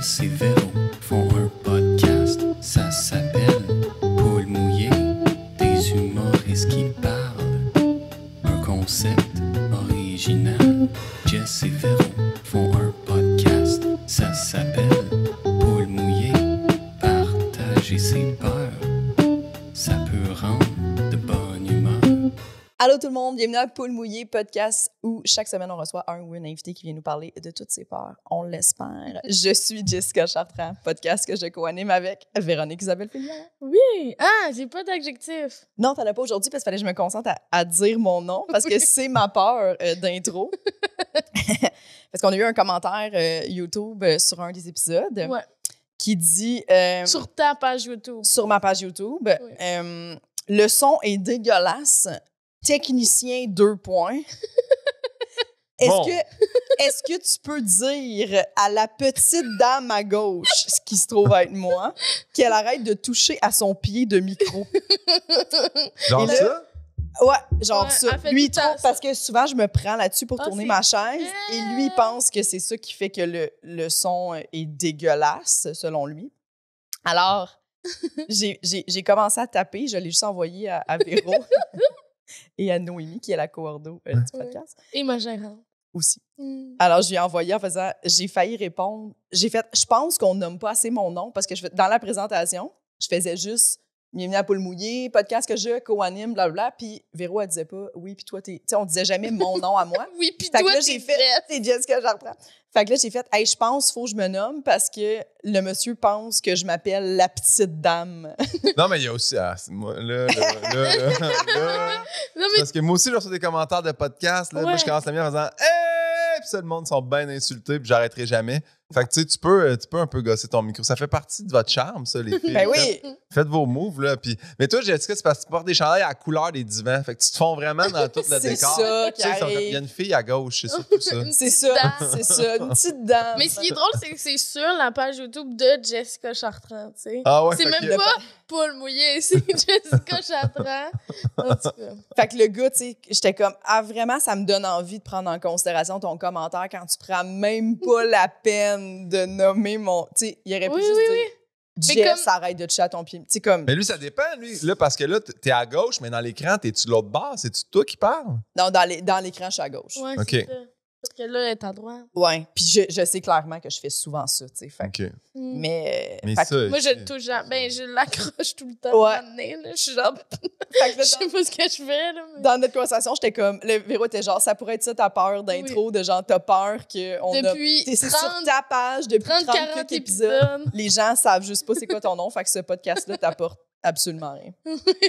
Jess et Véro font un podcast, ça s'appelle Paul mouillé, des humoristes qui parlent. Un concept original. Jess et Véro font un podcast, ça s'appelle Paul mouillé, partager ses peurs, ça peut rendre de bonne humeur. Allô tout le monde, bienvenue à Poule Mouillé podcast où chaque semaine on reçoit un ou une invité qui vient nous parler de toutes ses peurs, on l'espère. Je suis Jessica Chartrand, podcast que je co-anime avec Véronique Isabelle Fillon. Oui! Ah, j'ai pas d'adjectif. Non, t'en as pas aujourd'hui parce qu'il fallait que je me concentre à dire mon nom parce que c'est ma peur d'intro. Parce qu'on a eu un commentaire YouTube sur un des épisodes qui dit... Sur ta page YouTube. Sur ma page YouTube. Oui. Le son est dégueulasse. Technicien 2 points. Est-ce que tu peux dire à la petite dame à gauche, ce qui se trouve être moi, qu'elle arrête de toucher à son pied de micro? Genre là, ça? Ouais, genre Ouais, ça. elle fait Lui, il tout le trouve, temps parce que souvent, je me prends là-dessus pour tourner c'est ma chaise et lui, il pense que c'est ça qui fait que le son est dégueulasse, selon lui. Alors, j'ai commencé à taper, je l'ai juste envoyé à Véro et à Noémie, qui est la coordo du podcast. Et ma gérante. Aussi. Alors, je lui ai envoyé en faisant... J'ai failli répondre. J'ai fait... Je pense qu'on nomme pas assez mon nom parce que dans la présentation, je faisais juste « Bienvenue à Poule Mouillé, podcast que je co-anime, blablabla. » Puis Véro, elle disait pas « Oui, puis toi, t'es... » Tu sais, on disait jamais mon nom à moi. Oui, puis Fait que toi, là, t'es j'ai fait... C'est Jessica Chartrand. Fait que là, j'ai fait « Hey, je pense qu'il faut que je me nomme parce que le monsieur pense que je m'appelle la petite dame. » Non, mais il y a aussi... Ah, c'est moi, là. Non, mais Parce que moi aussi, je reçois des commentaires de podcasts. Là, Moi, je commence la mienne en disant « Hey! » Puis ça, le monde sont bien insultés, puis j'arrêterai jamais. Fait que tu sais, tu peux un peu gosser ton micro. Ça fait partie de votre charme, ça, les filles. Ben oui! Faites vos moves, là. Puis... Mais toi, Jessica, c'est parce que tu portes des chandails à la couleur des divans. Fait que tu te fonds vraiment dans tout le C'est décor. ça qui Tu sais, arrive. il y a une fille à gauche, c'est surtout ça. C'est ça, c'est ça. Une petite dame. Mais ce qui est drôle, c'est que c'est sur la page YouTube de Jessica Chartrand, tu sais. Ah ouais, C'est fait même que- pas Paul Mouillé, c'est Jessica Chartrand. En tout cas. Fait que le gars, tu sais, j'étais comme, ah, vraiment, ça me donne envie de prendre en considération ton commentaire quand tu prends même pas la peine de nommer mon. Tu sais, il aurait pu Oui, juste oui, dire, Mais Jess, arrête de toucher à ton pied. Tu sais, comme, Mais lui, ça dépend, lui. Là, parce que là, t'es à gauche, mais dans l'écran, t'es-tu de l'autre bord? C'est-tu toi qui parles? non, dans l'écran, je suis à gauche. Ouais, Ok. c'est ça. Parce que là, elle est à droite. Ouais. Puis je sais clairement que je fais souvent ça, tu sais. Fait que- OK. Mais. Mais fait que- ça... Moi, je le touche jamais. Ben, je l'accroche tout le temps. Ouais. à un moment donné, là. Je suis genre... fait que là, Je sais pas ce que je fais, là. Mais... dans notre conversation, j'étais comme, le Véro était genre, ça pourrait être ça ta peur d'intro, de genre, t'as peur qu'on a. Depuis C'est 30, sur ta page depuis 30 40 épisodes. Les gens savent juste pas c'est quoi ton nom, fait que ce podcast-là t'apporte absolument rien.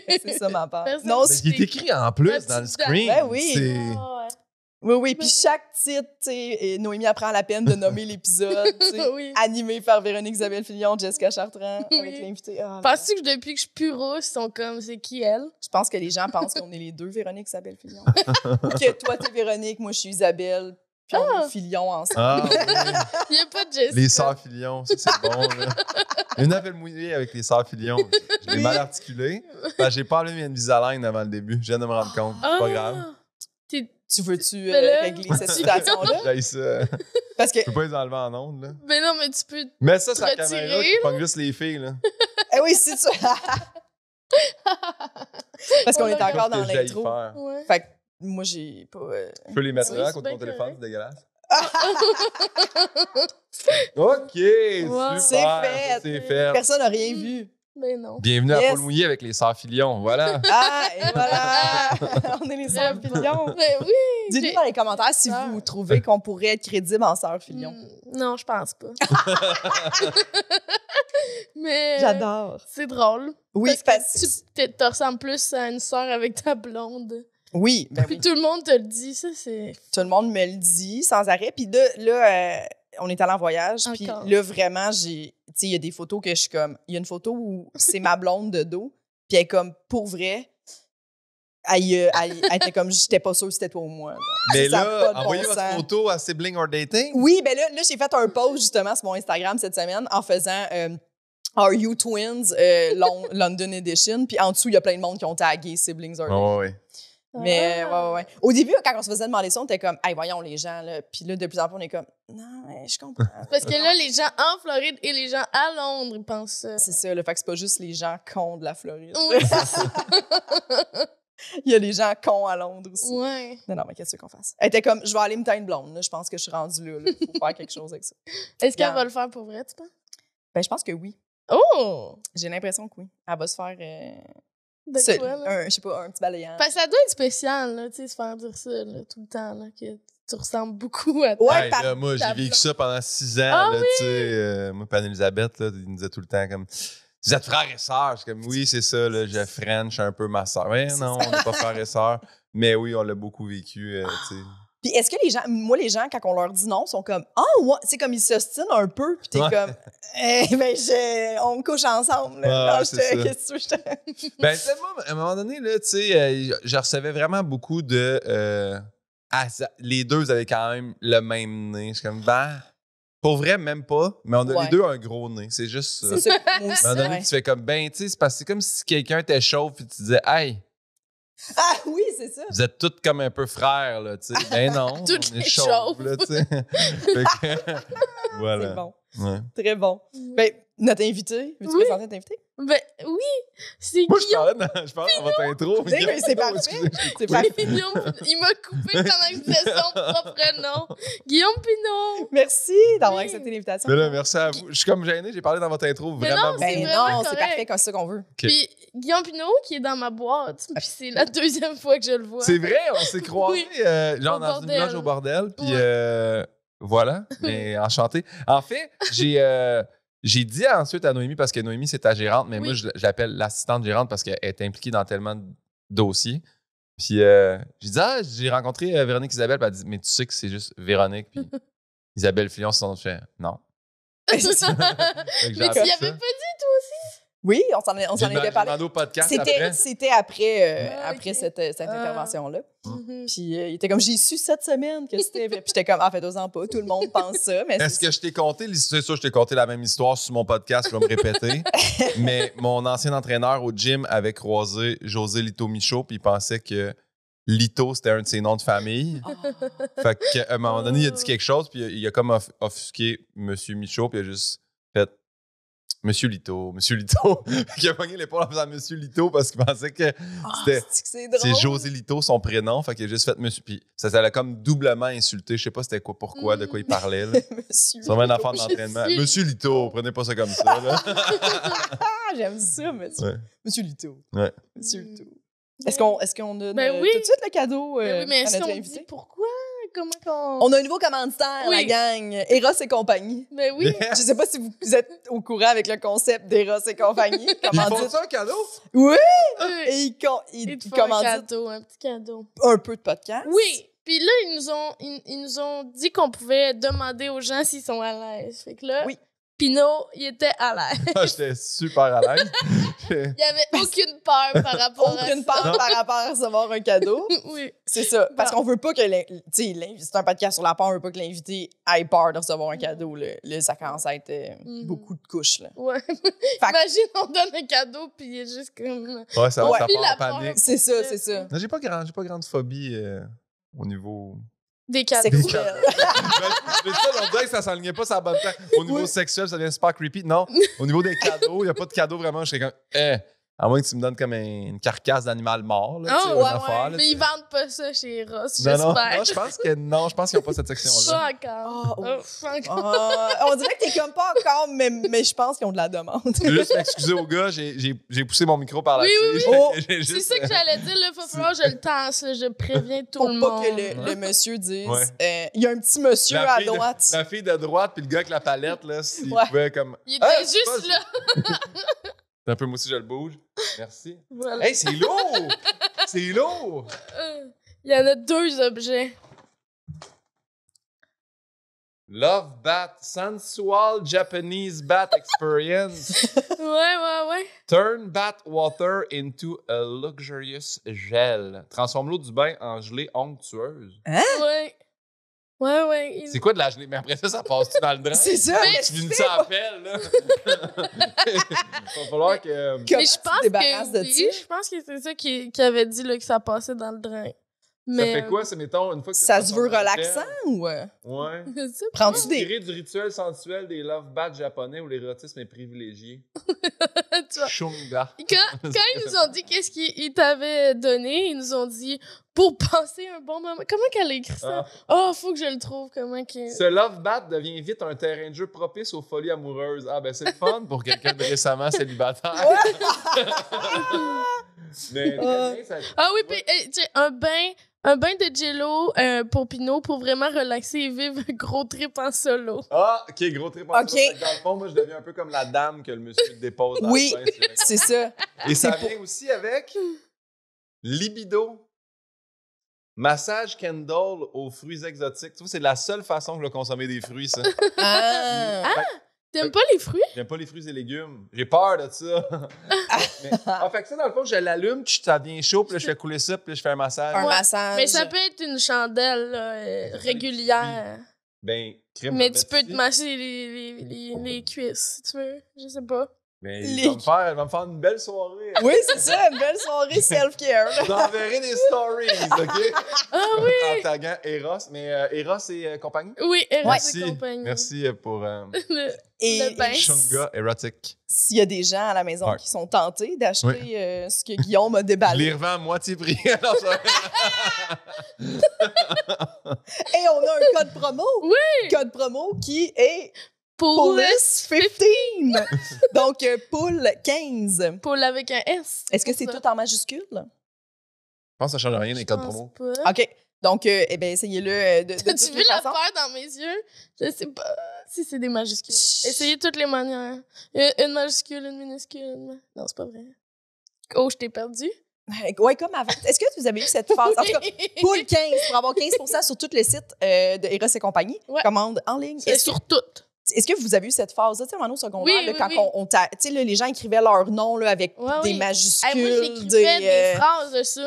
Fait que c'est ça ma peur. Personne- Non, Mais il est écrit en plus dans le screen. Ben oui. C'est... Ah, oui, puis chaque titre, tu sais, et Noémie apprend la peine de nommer l'épisode, tu sais, Oui. animé par Véronique Isabelle Fillon, Jessica Chartrand, Oui. avec l'invité. Ah, Penses-tu que depuis que je suis plus rousse, ils sont comme, c'est qui elle? je pense que les gens pensent qu'on est les deux Véronique Isabelle Fillon. Ou que toi, t'es Véronique, moi, je suis Isabelle, puis on est Fillon ensemble. Ah, oui. Il n'y a pas de Jessica. Les sœurs Fillon, ça, c'est bon, là. Une appel mouillé avec les sœurs Fillon. Je l'ai mal articulé. Parce que j'ai pas enlevé mes Invisalign avant le début. Je viens de me rendre compte. C'est pas grave. Tu veux-tu Mais là- régler cette situation-là? J'ai ça. Parce que, Je peux pas les enlever en ondes, là. Ben non, mais tu peux... Mais ça, c'est la Retirer, caméra qui là. pogne juste les filles, là. eh oui, c'est ça. Parce qu'on On est l'a encore Qu'est-ce dans que j'aille l'intro. faire? Ouais. Fait que moi, j'ai pas... Je peux les mettre Oui, là, c'est contre bien ton téléphone, correct. c'est dégueulasse. OK, Wow. super. C'est fait. C'est fait. Personne n'a rien vu. Ben non. Bienvenue à Yes. Paul Mouillé avec les sœurs Fillon. Voilà. Ah, et voilà! On est les sœurs Fillon. Ben oui! Dites-nous j'ai- dans les commentaires si vous trouvez qu'on pourrait être crédible en sœurs Fillon. Non, je pense pas. Mais... J'adore. C'est drôle. Oui, Parce que tu te ressembles plus à une sœur avec ta blonde. Oui, ben Puis oui. tout le monde te le dit, ça, c'est... Tout le monde me le dit sans arrêt. Puis là on est allé en voyage. Puis Encore. là, vraiment, tu sais, il y a des photos que je suis comme... Il y a une photo où c'est ma blonde de dos. Puis elle est comme, pour vrai... Elle était comme, j'étais pas sûre que c'était toi ou moi. Mais Ça a pas là, de bon envoyez votre sens. photo à Sibling or Dating. Oui, ben là j'ai fait un post justement sur mon Instagram cette semaine en faisant Are You Twins London Edition. Puis en dessous, il y a plein de monde qui ont tagué Siblings or Dating. Oh, oui. Mais ouais. Au début, quand on se faisait demander ça, on était comme, hey, voyons les gens, là. Puis là, de plus en plus, on est comme, non, mais je comprends. Parce que là, les gens en Floride et les gens à Londres, ils pensent ça. C'est ça, le fait que c'est pas juste les gens cons de la Floride. Oui. Il y a les gens cons à Londres aussi. Ouais. Non, mais qu'est-ce qu'on fasse? Elle était comme, je vais aller me teindre blonde, là. Je pense que je suis rendue là. Faut faire quelque chose avec ça. Est-ce qu'elle Regarde. va le faire pour vrai, tu penses? Ben, je pense que oui. Oh! J'ai l'impression que oui. Elle va se faire, De seule. quoi, là? Je sais pas, un petit balayant. Parce que ça doit être spécial, là, tu sais, se faire dire ça, là, tout le temps, là, que tu ressembles beaucoup à Ouais, Hey, par- là, moi, j'ai ta vécu blonde. ça pendant 6 ans. Ah là, tu sais, moi, Anne-Elisabeth, là, il nous disait tout le temps comme vous êtes frères et sœurs. Je suis comme oui, c'est ça, là, je French un peu ma sœur. Ouais, non, on n'est pas frères et sœurs. Mais oui, on l'a beaucoup vécu. Tu sais. Puis est-ce que les gens, moi, les gens, quand on leur dit non, sont comme, ouais, c'est comme ils s'ostinent un peu, puis t'es Ouais. comme, on couche ensemble. Là. Ouais, Non, c'est ça. qu'est-ce que je te. Ben, tu sais, moi, à un moment donné, là, tu sais, je recevais vraiment beaucoup de. Les deux avaient quand même le même nez. Je suis comme, pour vrai, même pas. Mais on a Ouais. les deux un gros nez. C'est juste ça. C'est ça, moi aussi. À un moment donné, Ouais. tu fais comme, tu sais, c'est parce que c'est comme si quelqu'un t'échauffe et tu disais, hey, Ah oui, c'est ça. vous êtes toutes comme un peu frères, là, tu sais. Ben non, Toutes on est les chauves, chauves. là, tu sais. Fait que, voilà. C'est bon. Ouais. Très bon. Ben, notre invité, veux-tu Oui. présenter notre invité? Ben oui, c'est Moi, je Guillaume. parlais dans votre intro. Oui, mais c'est Guillaume, parfait. excusez. C'est parfait. Guillaume, il m'a coupé pendant que je disais son propre nom. Guillaume Pinot. Merci d'avoir Oui. accepté l'invitation. Mais là, merci à vous. Je suis comme gêné, j'ai parlé dans votre intro Mais vraiment non, Ben c'est non, vraiment c'est correct. parfait comme ça qu'on veut. Puis Guillaume Pinot qui est dans ma boîte. Puis c'est la deuxième fois que je le vois. C'est vrai, on s'est croisés genre Au dans une bordel. loge au bordel. Puis Ouais. voilà, mais enchanté. En fait, j'ai dit ensuite à Noémie, parce que Noémie, c'est ta gérante, mais Oui. moi, je l'appelle l'assistante gérante parce qu'elle est impliquée dans tellement de dossiers. Puis j'ai dit, j'ai rencontré Véronique Isabelle. Puis elle dit, mais tu sais que c'est juste Véronique. Puis Isabelle Fillon, c'est son nom. Je fais, non. Fait que j'ai Mais tu appris y avais ça. pas dit, toi aussi? Oui, on s'en J'ai était parlé. demandé au podcast après. C'était après, Ah, après ok. cette intervention-là. Mhm. Puis il était comme, j'ai su cette semaine que c'était vrai. Puis j'étais comme, fais-toi-en pas, tout le monde pense ça. Mais Est-ce que je t'ai conté, c'est sûr, je t'ai conté la même histoire sur mon podcast, je vais me répéter. Mais mon ancien entraîneur au gym avait croisé José Lito Michaud, puis il pensait que Lito, c'était un de ses noms de famille. Fait qu'à un moment donné, il a dit quelque chose, puis il a comme offusqué Monsieur Michaud, puis il a juste fait Monsieur Lito. Il a pogné l'épaule en faisant Monsieur Lito parce qu'il pensait que c'était. c'est drôle. C'est José Lito, son prénom. Fait qu'il a juste fait Monsieur. Puis ça l'a comme doublement insulté. Je sais pas c'était quoi, pourquoi, de quoi il parlait. Là. Monsieur. C'est vraiment un enfant d'entraînement. Monsieur Monsieur Lito, prenez pas ça comme ça. Là. Ah, j'aime ça, monsieur. Ouais. Monsieur Lito. Ouais. Monsieur Lito. Est-ce qu'on a Ben oui. tout de suite le cadeau Ben oui, mais à est-ce notre qu'on dit invité? pourquoi? Comment qu'on... On a un nouveau commanditaire, Oui. la gang. Eros et compagnie. Ben oui. Je sais pas si vous êtes au courant avec le concept d'Eros et compagnie. Ils Comment font dire? ça un cadeau? Oui! Oui. Et ils Ils te font un commanditent cadeau, un petit cadeau. un peu de podcast. Oui. Puis là, ils nous ont dit qu'on pouvait demander aux gens s'ils sont à l'aise. Fait que là, Oui. Pinot, il était à l'aise. J'étais super à l'aise. Il y avait aucune peur par rapport à Aucune ça. part par rapport à recevoir un cadeau. Oui. C'est ça. Parce Bon. qu'on veut pas que c'est un podcast sur la peur, on veut pas que l'invité ait peur de recevoir un cadeau. Là, ça commence à être Mhm. beaucoup de couches. Là. Ouais. Fait que- Imagine, on donne un cadeau, puis il est juste comme... Ouais, ça Ouais. part Puis en la panique. C'est ça, c'est ça. Non, j'ai pas grande phobie au niveau. Des cadeaux. Sexuel. Mais ça, on dirait que ça s'enlignait pas sur la bonne place. Au niveau sexuel, ça devient super creepy. Non, au niveau des cadeaux, il n'y a pas de cadeau vraiment. Je serais comme, à moins que tu me donnes comme une carcasse d'animal mort. Là, tu sais, Oh, une ouais, affaire, ouais. là, Mais tu ils sais. vendent pas ça chez Ross, Non, non, j'espère. je pense qu'ils n'ont pas cette section-là. Pas encore. Ah, Oh, ouf. pas encore. On dirait que t'es comme pas encore, mais je pense qu'ils ont de la demande. Je veux juste m'excuser aux gars, j'ai poussé mon micro par la Oui, oui, tige. oui. Oh, J'ai C'est juste- ça que j'allais dire, là. Faut falloir que je le tasse, là. Je préviens tout Pour le pas monde. que le monsieur dise. Ouais. Il y a un petit monsieur La à fille de- droite. La fille de droite, puis le gars avec la palette, là, s'il Ouais. pouvait comme. Il était Ah, juste là. Un peu, moi aussi, je le bouge. Merci. Voilà. Hey, c'est lourd! C'est lourd! Il y en a 2 objets. Love Bat, Sensual Japanese Bat Experience. Ouais. Turn bat water into a luxurious gel. Transforme l'eau du bain en gelée onctueuse. Ouais. Ouais. C'est quoi de la gelée? Mais après ça passe-tu dans le drap? C'est ça. Tu finis ça à pelle, là. Il va falloir que... Comment Mais je tu te pense débarrasses que de oui, ça? je pense que c'est ça qui avait dit là, que ça passait dans le drain. Ça Mais, fait quoi, c'est, mettons, une fois que Ça se passé veut dans la relaxant pelle? ou... Ouais. Je sais pas. Prends-tu des... Tiré du rituel sensuel des love baths japonais où l'érotisme est privilégié. Tu vois. Shunga. Quand ils nous ont dit qu'est-ce qu'ils t'avaient donné, ils nous ont dit pour passer un bon moment. Comment qu'elle a écrit ça? Oh, faut que je le trouve. Comment que... Ce love bath devient vite un terrain de jeu propice aux folies amoureuses. Ah, ben c'est le fun pour quelqu'un de récemment célibataire. Mais très bien, ça... Ah oui, puis tu sais, un bain de jello pour Pinot pour vraiment relaxer et vivre un gros trip en solo. Ah, ok, gros trip. Ok. Fait que dans le fond, moi, je deviens un peu comme la dame que le monsieur dépose dans Oui, le bain. c'est ça. Et ça c'est vient aussi avec libido. Massage Kendall aux fruits exotiques. Tu vois, c'est la seule façon que je vais consommer des fruits, ça. Ah! T'aimes pas les fruits? J'aime pas les fruits et légumes. J'ai peur de ça. Fait que ça, dans le fond, je l'allume, puis ça devient chaud, puis là, je fais couler ça, puis là, je fais un massage. Un Ouais, massage. Mais ça peut être une chandelle là, régulière. Ben, crème. Mais tu peux te masser les cuisses, si tu veux. Je sais pas. Mais Les- il va me faire une belle soirée. Oui, c'est ça, une belle soirée self-care. Je vous enverrai des stories, OK? Ah oui! En taguant Eros. Mais Eros et compagnie? Oui, Eros Merci. et compagnie. Merci pour Et Le bain. Shunga Erotic. s'il y a des gens à la maison Ouais. qui sont tentés d'acheter Oui. Ce que Guillaume a Je déballé. les revends à moitié prix. Non, ça- Et on a un code promo. Oui! Code promo qui est Pour Poulis15. Donc, Poule 15. Paul avec un S. Est-ce que c'est pour ça. tout en majuscule? Je pense que ça change rien des codes Je pense promo. pas. OK. Donc, eh bien, essayez-le de T'as-tu toutes vu les la façons. peur dans mes yeux? Je sais pas si c'est des majuscules. Essayez toutes les manières. Une majuscule, une minuscule. Non, c'est pas vrai. Oh, je t'ai perdu. Ouais, comme avant. Est-ce que vous avez eu cette phase? En tout cas, Poule 15 pour avoir 15% sur tous les sites de Eros et compagnie. Ouais. Commande en ligne. C'est sur toutes. Est-ce que vous avez eu cette phase-là, tu sais, au secondaire, Oui, là, oui, quand oui. tu sais, là, les gens écrivaient leur nom là, avec Ouais, des oui. majuscules, Moi, j'écrivais des des... phrases dessus,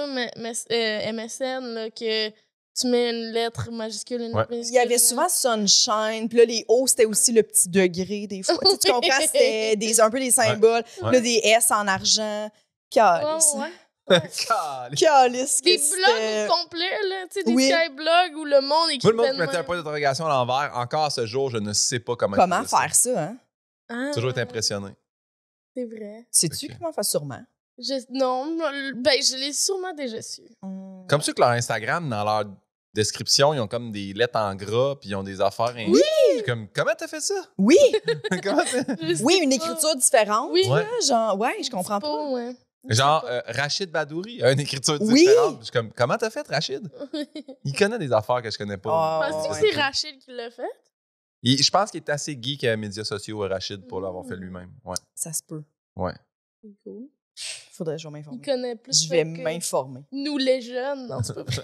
MSN, là, que tu mets une lettre majuscule, une Ouais. lettre minuscule. Il y avait souvent Sunshine, puis là, les O, c'était aussi le petit degré, des fois. Tu sais, tu comprends? C'était un peu des symboles. Ouais. Là, des S en argent. Calice. Ouais. Calice. Des que blogs c'était- au complet, là, tu sais, des Oui. skyblogs où le monde Moi, écrivait le monde qui de mettait un même. point d'interrogation à l'envers. Encore à ce jour, je ne sais pas comment Comment il faisait faire ça, hein? Ah, J'ai toujours été impressionné. C'est vrai. Sais-tu Ok. comment faire sûrement? Non, ben, je l'ai sûrement déjà su. Comme ceux que leur Instagram, dans leur description, ils ont comme des lettres en gras, puis ils ont des affaires. Oui! Comme, comment t'as fait ça? Oui! Comment t'as- Je sais Oui, une pas. écriture différente. Oui. là, genre, ouais, je comprends pas. Ouais. Genre, Rachid Badouri a une écriture Oui! différente. Je suis comme, comment t'as fait, Rachid? Il connaît des affaires que je connais pas. Ah, Penses-tu ouais. que c'est Rachid qui l'a fait? Je pense qu'il est assez geek à médias sociaux, Rachid, pour l'avoir fait lui-même. Ouais. Ça se peut. Ouais. C'est cool. Faudrait que je Il m'informe. connaît plus Je vais ça que m'informer. nous, les jeunes. Non, c'est pas vrai.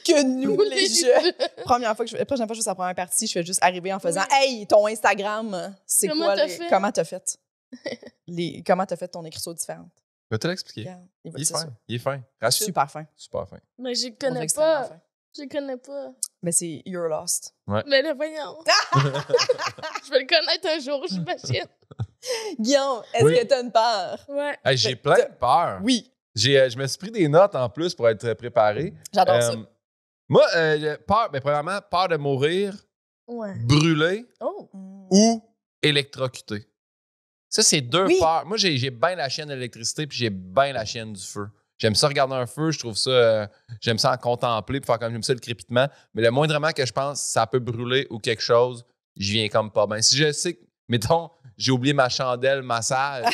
Que nous, les jeunes. Prochaine fois que je fais sa première partie, je fais juste arriver en faisant Oui. Hey, ton Instagram, c'est Comment quoi? t'as fait? Comment t'as fait? Comment t'as fait ton écriture différente? Je vais te l'expliquer. Regarde, il va Il est dire fin. ça. Il est fin. Rachid? Super fin. Super fin. Mais je On dirait connais extrêmement pas. fin. Je connais pas. Mais c'est You're Lost. Mais là, voyons. Je vais le connaître un jour, j'imagine. Guillaume, est-ce Oui. que t'as une peur? Ouais. Hey, j'ai plein de peur. Oui, Je me suis pris des notes en plus pour être préparé. j'adore ça. Moi, peur, premièrement, peur de mourir, Ouais. brûler Oh. ou électrocuté. Ça, c'est deux Oui. peurs. Moi, j'ai bien la chienne de l'électricité puis j'ai bien la chienne du feu. J'aime ça regarder un feu, je trouve ça... j'aime ça en contempler puis faire comme j'aime ça le crépitement. Mais le moindrement que je pense, ça peut brûler ou quelque chose, je viens comme pas bien. Si je sais que, mettons, j'ai oublié ma chandelle massage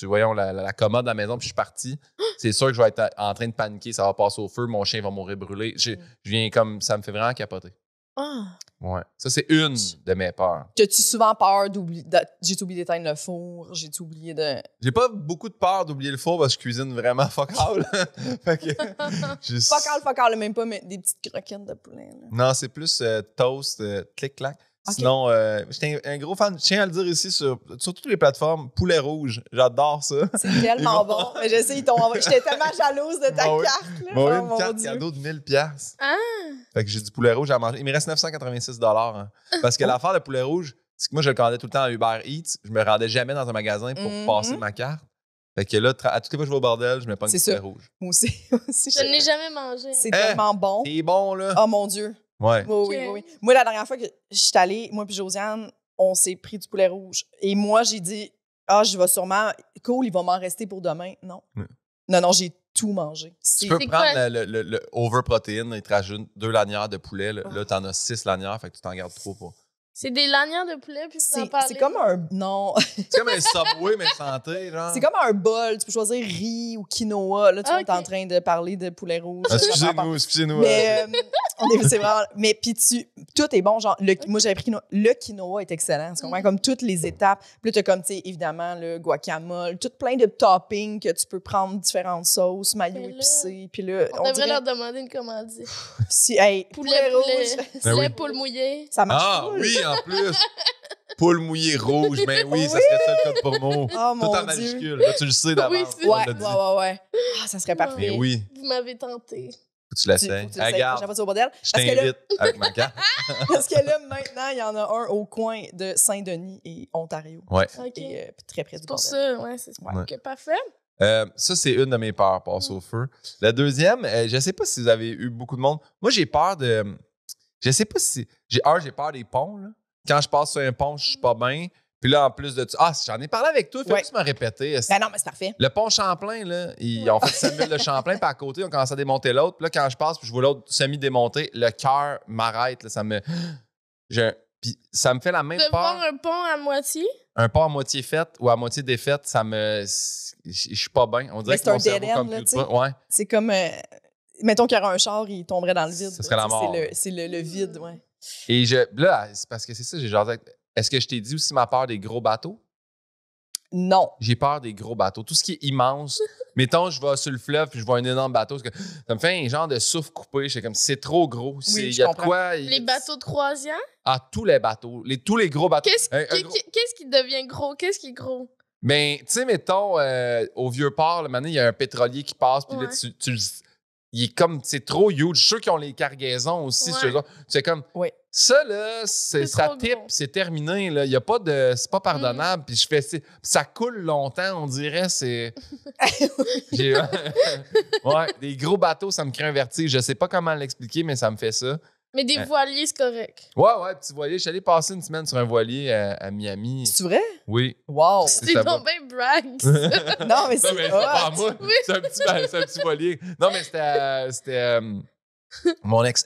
voyons, la commode de la maison puis je suis parti, c'est sûr que je vais être en train de paniquer, ça va passer au feu, mon chien va mourir brûlé. Je viens comme... Ça me fait vraiment capoter. Ah. Ouais. Ça, c'est une de mes peurs. T'as-tu souvent peur d'oublier... J'ai oublié d'éteindre le four, j'ai oublié de... J'ai pas beaucoup de peur d'oublier le four parce que je cuisine vraiment fuck all. Fait que, Fuck all, même pas, mais des petites croquettes de poulet. Là. Non, c'est plus toast, clic-clac. Sinon, j'étais un gros fan, je tiens à le dire ici, sur toutes les plateformes, Poulet Rouge. J'adore ça. C'est tellement bon. Mais je sais, ils t'ont envoyé. J'étais tellement jalouse de ta Ah oui. carte. Là. Bon, Oh, une mon carte Dieu. cadeau de 1000$. Ah! Fait que j'ai du poulet rouge à manger. Il me reste 986$. Hein. Parce que l'affaire de poulet rouge, c'est que moi, je le commandais tout le temps à Uber Eats. Je me rendais jamais dans un magasin pour passer ma carte. Fait que là, à toutes les fois que je vais au bordel, je me pogne du poulet rouge. Moi aussi. Je ne l'ai jamais mangé. C'est tellement bon. C'est bon, là. Oh mon Dieu. Ouais. Oui. Moi, la dernière fois que je suis allée, moi puis Josiane, on s'est pris du poulet rouge. Et moi, j'ai dit, je vais sûrement... Cool, il va m'en rester pour demain. Non. Non, j'ai tout mangé. Tu peux prendre le overprotéine, il te rajoute 2 lanières de poulet. Là, t'en as 6 lanières, fait que tu t'en gardes 3 pour... C'est des lanières de poulet, puis vous en parlez. C'est comme un... Non. C'est comme un Subway, mais santé, genre. C'est comme un bol. Tu peux choisir riz ou quinoa. Là, tu vois, on est en train de parler de poulet rouge. Excusez-nous. Mais c'est vraiment... Mais puis tout est bon. Genre, moi, j'avais pris le quinoa est excellent. Tu comprends? Comme toutes les étapes. Puis là, t'as comme, tu sais, évidemment, le guacamole. Tout plein de toppings que tu peux prendre différentes sauces, mayo épicé. Puis là, on devrait leur demander une commandite. Poulet rouge. Poulet, poule mouillée. Ça marche. Ah oui, en plus. Poule mouillée rouge. Mais oui, ça serait ça le code pour mot. Oh, tout en majuscule. Là, tu le sais d'avance. Ouais. Ah, ça serait parfait. Mais oui. Vous m'avez tenté. Faut que tu l'essayes. Regarde. Au bordel. Je t'invite avec ma carte. Parce que là, maintenant, il y en a un au coin de Saint-Denis et Ontario. Ouais. Et très près du bordel. Pour ça, ouais, c'est OK, parfait. Ça, c'est une de mes peurs, passer au feu. La deuxième, je sais pas si vous avez eu beaucoup de monde. Moi, j'ai peur de... Je sais pas si... J'ai peur des ponts. Là. Quand je passe sur un pont, je suis pas bien. Puis là, en plus de ça... Ah, j'en ai parlé avec toi. Fais juste me répéter. Ben non, mais c'est parfait. Le pont Champlain, là, ils ont fait Samuel de Champlain, puis à côté, on commence à démonter l'autre. Puis là, quand je passe, puis je vois l'autre semi-démonté, le cœur m'arrête. Là, ça me... Puis ça me fait la même peur. De voir un pont à moitié? Un pont à moitié fait ou à moitié défaite, ça me... Je suis pas bien. On dirait que mon cerveau compute pas. Ouais. C'est comme... mettons qu'il y aurait un char, il tomberait dans le vide. Ce serait la mort. C'est le vide, ouais. Et là, c'est parce que c'est ça, j'ai genre... Est-ce que je t'ai dit aussi ma peur des gros bateaux? Non. J'ai peur des gros bateaux. Tout ce qui est immense. Mettons, je vais sur le fleuve puis je vois un énorme bateau. Ça me fait un genre de souffle coupé. C'est comme, c'est trop gros. Oui, il y a de quoi... Les bateaux de croisière? Ah, tous les bateaux. Tous les gros bateaux. Qu'est-ce qui devient gros? Qu'est-ce qui est gros? Ben, tu sais, mettons, au Vieux-Port, maintenant, il y a un pétrolier qui passe, puis là, il est comme, c'est trop huge. Ceux qui ont les cargaisons aussi, c'est comme, ça, là, ça type, c'est terminé, là. Il y a pas de, c'est pas pardonnable. Puis je fais, ça coule longtemps, on dirait, c'est... ouais, des gros bateaux, ça me crée un vertige. Je sais pas comment l'expliquer, mais ça me fait ça. Mais des voiliers, c'est correct. Ouais, petit voilier. Je suis allé passer une semaine sur un voilier à Miami. C'est vrai? Oui. Wow! C'est donc bien brag. Non, mais c'est pas moi. C'est un petit voilier. Non, mais c'était mon ex,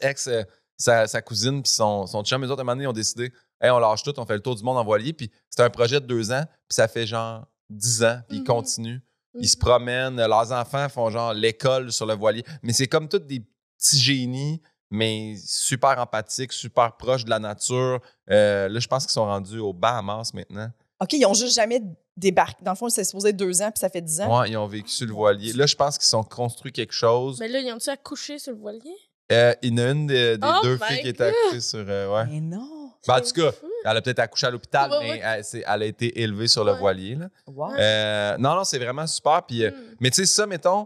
sa cousine puis son chum. Les autres, à un moment donné, ils ont décidé, on lâche tout, on fait le tour du monde en voilier. Puis c'était un projet de 2 ans, puis ça fait genre 10 ans, puis ils continuent. Ils se promènent. Leurs enfants font genre l'école sur le voilier. Mais c'est comme tous des petits génies, mais super empathiques, super proches de la nature. Là, je pense qu'ils sont rendus aux Bahamas maintenant. OK, ils n'ont juste jamais débarqué. Dans le fond, c'est supposé 2 ans, puis ça fait 10 ans. Ouais, ils ont vécu sur le voilier. Là, je pense qu'ils ont construit quelque chose. Mais là, ils ont-tu accouché sur le voilier? Il y en a une des 2 filles qui était accouchée sur... ouais. Mais non! Ben, en tout cas, elle a peut-être accouché à l'hôpital, mais elle a été élevée sur le voilier. Là. Wow. Non, c'est vraiment super. Puis, mais tu sais, ça, mettons...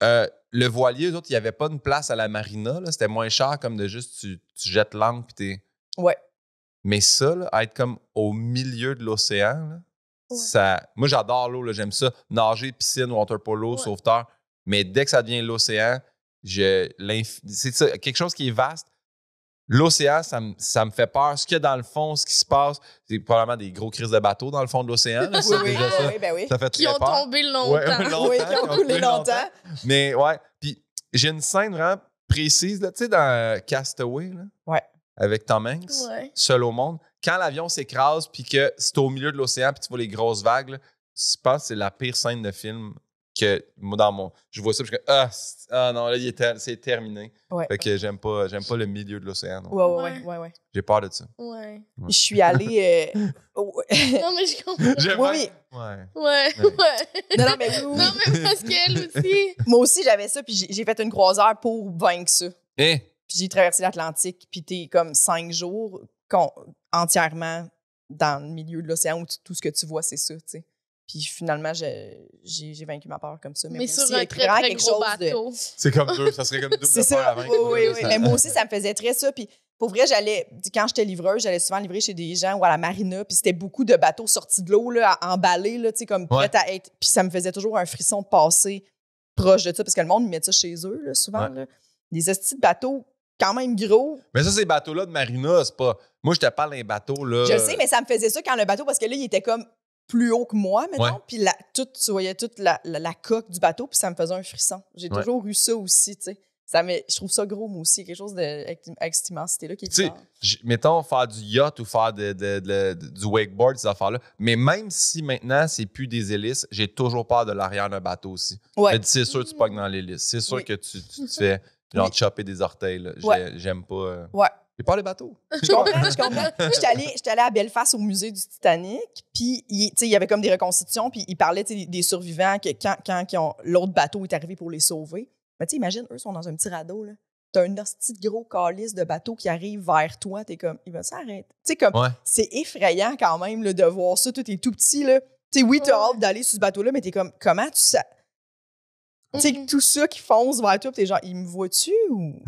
le voilier, eux autres, il n'y avait pas une place à la marina. C'était moins cher comme de juste tu jettes l'angle puis t'es... Ouais. Mais ça, là, être comme au milieu de l'océan, ça... Moi, j'adore l'eau, là, j'aime ça. Nager, piscine, water polo, sauveteur. Mais dès que ça devient l'océan, c'est ça, quelque chose qui est vaste. L'océan, ça me fait peur. Ce qu'il y a dans le fond, ce qui se passe, c'est probablement des gros crises de bateaux dans le fond de l'océan. Là, oui. Ça fait très qui ont peur. tombé longtemps. Oui, qui ont coulé longtemps. Mais ouais, puis j'ai une scène vraiment précise, là, tu sais, dans Castaway, là, avec Tom Hanks, seul au monde. Quand l'avion s'écrase, puis que c'est au milieu de l'océan, puis tu vois les grosses vagues, là, je pense que c'est la pire scène de film que moi, je vois ça, puis je suis comme, non, là, c'est terminé. Ouais. Fait que j'aime pas le milieu de l'océan. Ouais. J'ai peur de ça. Ouais. Je suis allée... Non, mais je comprends. Oui. Ouais. Non, mais oui. Non, mais parce qu'elle aussi. Moi aussi, j'avais ça, puis j'ai fait une croisière pour vaincre ça. Puis j'ai traversé l'Atlantique, puis t'es comme 5 jours, entièrement dans le milieu de l'océan où tout ce que tu vois, c'est ça, tu sais. Puis finalement, j'ai vaincu ma peur comme ça. Mais moi sur aussi, un être très, vraiment très quelque gros chose de- bateau. C'est comme deux, ça serait comme double C'est peur ça, avant. oui. Mais moi aussi, ça me faisait très ça. Puis pour vrai, quand j'étais livreuse, j'allais souvent livrer chez des gens ou à la marina, puis c'était beaucoup de bateaux sortis de l'eau, là, emballés, là, tu sais, comme prêts à être... Puis ça me faisait toujours un frisson de passer proche de ça, parce que le monde, ils mettent ça chez eux, là, souvent, là. Des hosties de bateaux quand même gros. Mais ça, ces bateaux-là de marina, c'est pas... Moi, je te parle d'un bateau, là... Je le sais, mais ça me faisait ça quand le bateau, parce que là, il était comme plus haut que moi, mettons, Ouais. puis tu voyais toute la coque du bateau, puis ça me faisait un frisson. J'ai Ouais. toujours eu ça aussi, tu sais. Je trouve ça gros, moi aussi, quelque chose avec cette immensité-là qui est Tu sais, bizarre. mettons, faire du yacht ou faire du wakeboard, ces affaires-là. Mais même si maintenant, c'est plus des hélices, j'ai toujours peur de l'arrière d'un bateau aussi. Ouais. Je dis, c'est sûr que tu pognes dans l'hélice. C'est sûr Oui. que tu te fais genre Oui. chopper des orteils. Là. Ouais. J'aime pas... Ouais. J'ai peur des bateaux. Je comprends. J'étais allée à Belfast au musée du Titanic, puis il y avait comme des reconstitutions, puis ils parlaient des survivants que quand l'autre bateau est arrivé pour les sauver. Mais tu sais, imagine, eux sont dans un petit radeau, là. T'as un hostie de gros calice de bateau qui arrive vers toi, t'es comme, il va s'arrêter. Tu sais, comme, Ouais. c'est effrayant quand même là, de voir ça, tout est tout petit, là. Tu sais, oui, t'as hâte d'aller sur ce bateau-là, mais t'es comme, comment tu sais? Tu sais, tout ça qui fonce vers toi, pis t'es genre, il me voit-tu ou.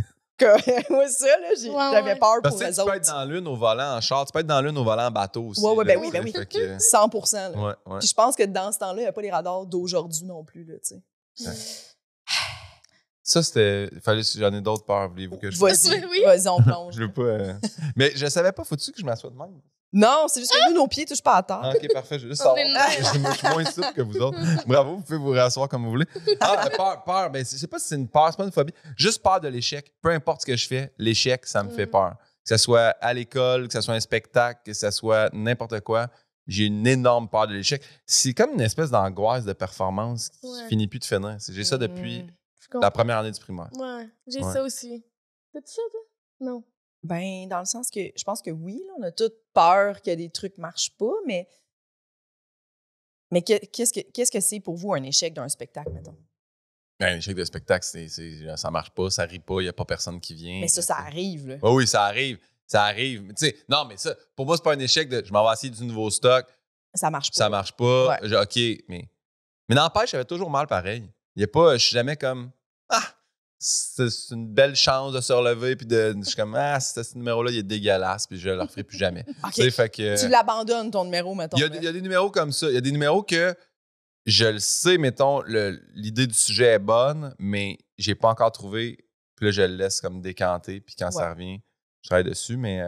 Moi, ça, là, j'avais peur Parce pour que eux tu peux autres. être dans l'une au volant en char, tu peux être dans l'une au volant en bateau aussi. Ouais, là, ben tu oui, sais, ben oui. fait que- 100%. Là. Ouais. Puis je pense que dans ce temps-là, il n'y a pas les radars d'aujourd'hui non plus, là, tu sais. Ça, c'était... J'en ai d'autres peurs, voulez-vous que je... Vas-y, Oui. vas-y, on plonge. Je veux pas... Mais je savais pas, faut-tu que je m'assoie de même? Non, c'est juste que nous, nos pieds touchent pas à terre. Ah, OK, parfait. Je veux juste On savoir. est de Moi, je suis moins souple que vous autres. Bravo, vous pouvez vous rasseoir comme vous voulez. Ah, peur. Ben, je sais pas si c'est une peur, c'est pas une phobie. Juste peur de l'échec. Peu importe ce que je fais, l'échec, ça me fait peur. Que ce soit à l'école, que ce soit un spectacle, que ce soit n'importe quoi, j'ai une énorme peur de l'échec. C'est comme une espèce d'angoisse de performance qui finit plus de finir. J'ai ça depuis la première année du primaire. Ouais, j'ai Ouais. ça aussi. T'as-tu ça, toi? Non. Ben, dans le sens que je pense que oui, là, on a toutes peur que des trucs marchent pas, mais qu'est-ce que c'est pour vous un échec d'un spectacle, mettons? Ben, l'échec de spectacle, ça marche pas, ça rit pas, il n'y a pas personne qui vient. Mais ça arrive, là. Oui, ça arrive. Ça arrive. Mais tu sais, non, mais ça, pour moi, c'est pas un échec de je m'en vais essayer du nouveau stock, Ça marche pas. ça marche pas. Ouais. OK, mais n'empêche, j'avais toujours mal pareil. Il y a pas, je suis jamais comme c'est une belle chance de se relever puis je suis comme ce numéro-là, il est dégueulasse puis je le referai plus jamais. OK. Tu sais, fait que Tu l'abandonnes, ton numéro, mettons. il y a des numéros comme ça. Il y a des numéros que je le sais, mettons, l'idée du sujet est bonne, mais j'ai pas encore trouvé. Puis là, je le laisse comme décanter. Puis quand ça revient, je travaille dessus. Mais